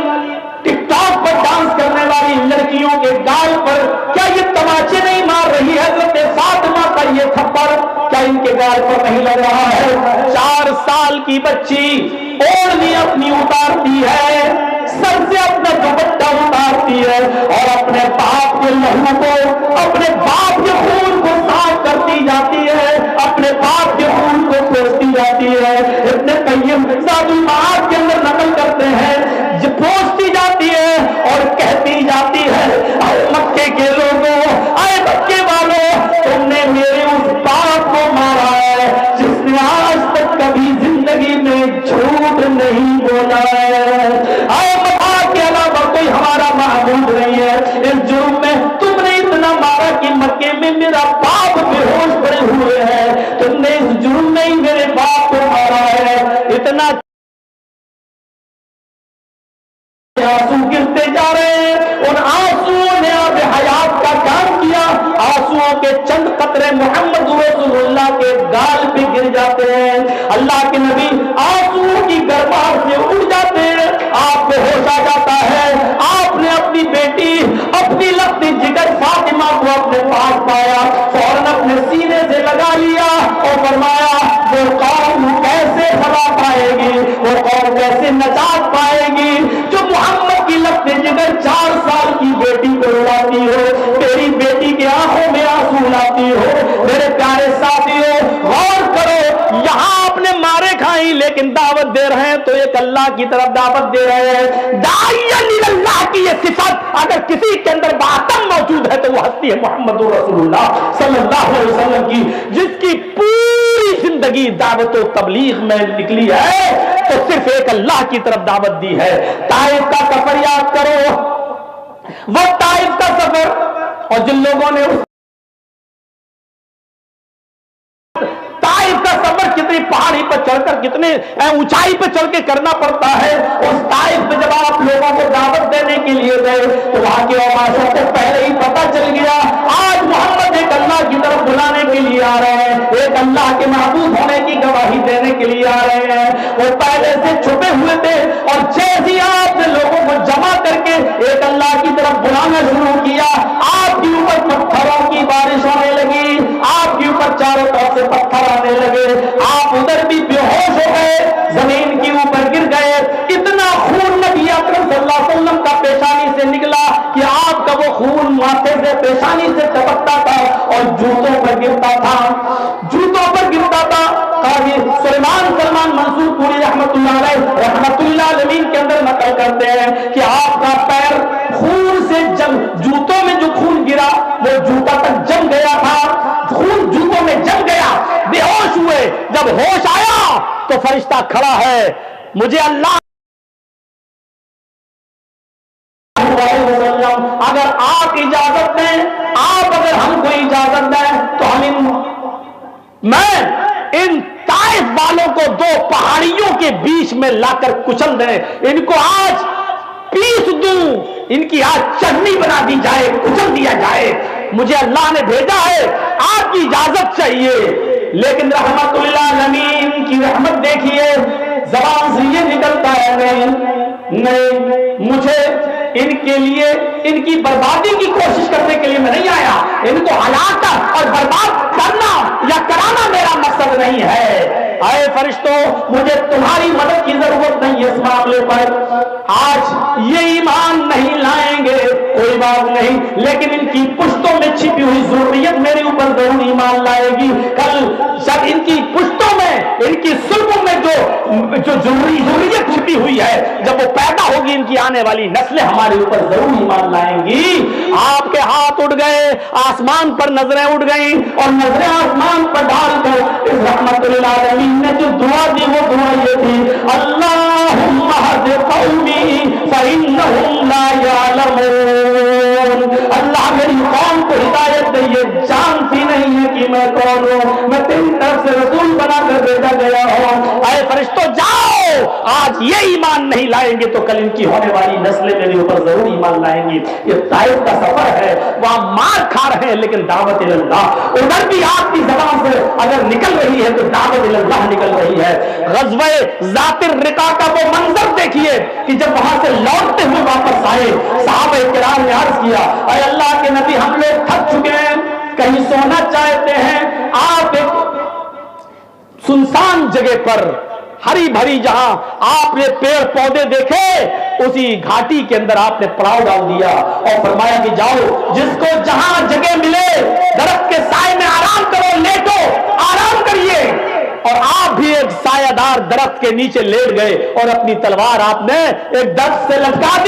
ٹک ٹاک پر ڈانس کرنے والی لڑکیوں کے گال پر کیا یہ تماچے نہیں مار رہی ہے؟ حضرت فاطمہ کا یہ تھپڑ کیا ان کے گال پر نہیں لگ رہا ہے؟ 4 سال کی بچی اوڑھنی اپنی اتارتی ہے، سر سے اپنا دوپٹہ اتارتی ہے، اور اپنے باپ کے لہو کو، اپنے باپ کے خون کو صاف کرتی جاتی ہے، اپنے باپ کے خون کو پوچھتی جاتی ہے۔ ابن قیم ذات المعاد کے اندر نقل کرتے ہیں جو پوچھتی جاتی ہے اور کہتی جاتی ہے، اے مکے کے لوگوں، اے مکے والوں، تم نے میرے اس باپ کو مارا ہے جس نے آج تک کبھی زندگی میں جھوٹ نہیں بولا ہے، اے مکہ کے علاوہ کوئی ہمارا معبود نہیں ہے، اس جرم میں تم نے اتنا مارا کہ مکے میں میرا باپ بے ہوش پڑے ہوئے ہیں، تم نے اس جرم میں ہی میرے باپ کو مارا ہے۔ اتنا آنسو گرتے جا رہے ہیں، ان آنسوؤں نے آب حیات کا کام کیا، آنسوؤں کے چند قطرے محمد رسول اللہ کے گال پہ گر جاتے ہیں، اللہ کے نبی آنسوؤں کی گرماہٹ سے اڑ جاتے ہیں، آپ کو ہوش آ جاتا ہے، آپ نے اپنی بیٹی، اپنی لختی جگر فاطمہ کو اپنے پاس پایا، فوراً اپنے سینے سے لگا لیا اور فرمایا وہ قوم کیسے بھلا پائے گی، وہ قوم کیسے نجات پائے گی جو محمد کی لخت جگر 4 سال کی بیٹی کو رلاتی ہو، تیری بیٹی کی آنکھوں میں آنسو لاتی ہو۔ میرے پیارے ساتھیوں، لیکن دعوت دے رہے ہیں تو ایک اللہ کی طرف دعوت دے رہے ہیں. داعیًا اللہ کی یہ صفت اگر کسی کے اندر باطن موجود ہے تو وہ ہستی ہے محمد رسول اللہ صلی اللہ علیہ وسلم کی, جس کی پوری زندگی دعوت و تبلیغ میں نکلی ہے تو صرف ایک اللہ کی طرف دعوت دی ہے. طائف کا سفر یاد کرو, وہ طائف کا سفر, اور جن لوگوں نے طائف کا سفر کتنی پہاڑی پر چڑھ کر, کتنے اونچائی پہ چڑھ کے کرنا پڑتا ہے, اس طائف پہ جب آپ لوگوں کو دعوت دینے کے لیے گئے تو وہاں کے عوام کو پہلے ہی پتہ چل گیا آج محمد ایک اللہ کی طرف بلانے کے لیے آ رہے ہیں, ایک اللہ کے معبود ہونے کی گواہی دینے کے لیے آ رہے ہیں. وہ پہلے سے چھپے ہوئے تھے, اور جیسے ہی آپ نے لوگوں کو جمع کر کے ایک اللہ کی طرف بلانا شروع کیا, آپ کے اوپر پتھروں کی بارش ہونے لگی, آپ کے اوپر چاروں طرف سے پتھر آنے لگے, آپ ادھر بھی بے ہوش ہو گئے, زمین کے اوپر گر گئے. اتنا خون نبی اکرم صلی اللہ علیہ وسلم کا پیشانی سے نکلا کہ آپ کا وہ خون ماتھے سے پیشانی سے ٹپکتا تھا اور جوتوں پر گرتا تھا, جوتوں پر گرتا تھا. قاضی سلمان منصور پوری رحمت اللہ علیہ کے اندر نقل کرتے ہیں کہ آپ کا پیر خون سے جوتوں میں جو خون گرا وہ جوتا تک جم گیا تھا, خون جوتوں میں جم گیا, بے ہوش ہوئے. جب ہوش آیا تو فرشتہ کھڑا ہے, مجھے اللہ اگر آپ اجازت دیں, آپ اگر ہم کو اجازت دیں تو ہم میں ان طائف والوں کو دو پہاڑیوں کے بیچ میں لا کر کچل دیں, ان کو آج پیس دوں, ان کی آج چٹنی بنا دی جائے, کچل دیا جائے. مجھے اللہ نے بھیجا ہے, آپ کی اجازت چاہیے. لیکن رحمت للعالمین کی رحمت دیکھیے, زبان سے یہ نکلتا ہے نہیں, مجھے ان کے لیے ان کی بربادی کی کوشش کرنے کے لیے میں نہیں آیا, ان کو ہلاک اور برباد کرنا یا کرانا میرا مقصد نہیں ہے. اے فرشتوں, مجھے تمہاری مدد کی ضرورت نہیں ہے اس معاملے پر. آج یہ ایمان نہیں لائیں گے کوئی بات نہیں, لیکن ان کی پشتوں میں چھپی ہوئی ضروریت میرے اوپر ضرور ایمان لائے گی. کل جب ان کی پشتوں میں, ان کی سلبوں میں جو ضروریت چھپی ہوئی ہے, جب وہ پیدا ہوگی ان کی آنے والی نسلیں ہمارے اوپر ضرور ایمان لائیں گی. آپ کے ہاتھ اٹھ گئے, آسمان پر نظریں اٹھ گئیں, اور نظریں آسمان پر ڈال کر اس رحمت للعالمین نے جو دعا دی وہ دعا یہ تھی, اللہم اہد قومی فإنہم لا یعلمون. اللہ میری قوم کو ہدایت دے, یہ جانتی نہیں ہے کہ میں کون ہوں, میں تیری طرف سے رسول بنا کر بھیجا گیا ہوں. اے فرشتوں جاؤ, آج یہ ایمان نہیں لائیں گے تو کل ان کی ہونے والی نسلیں میرے اوپر ضرور ایمان لائیں گی. یہ طائف کا سفر ہے, وہاں مار کھا رہے ہیں لیکن دعوت اللہ ادھر بھی آپ کی زبان سے اگر نکل رہی ہے تو دعوت اللہ نکل رہی ہے. غزوہ ذات الرقاع کا وہ منظر دیکھیے کہ جب وہاں سے لوٹتے ہوئے واپس آئے, صحابہ کرام نے عرض کیا, اے اللہ کے نبی ہم لوگ تھک چکے ہیں, کہیں سونا چاہتے ہیں, آپ ایک سنسان جگہ پر ہری بھری جہاں آپ نے پیڑ پودے دیکھے اسی گھاٹی کے اندر آپ نے پڑاؤ ڈال دیا اور فرمایا کہ جاؤ, جس کو جہاں جگہ ملے درخت کے سائے میں آرام کرو, لیٹو, آرام کریے. اور آپ بھی ایک سایہ دار درخت کے نیچے لیٹ گئے اور اپنی تلوار آپ نے ایک درخت سے لٹکا دی.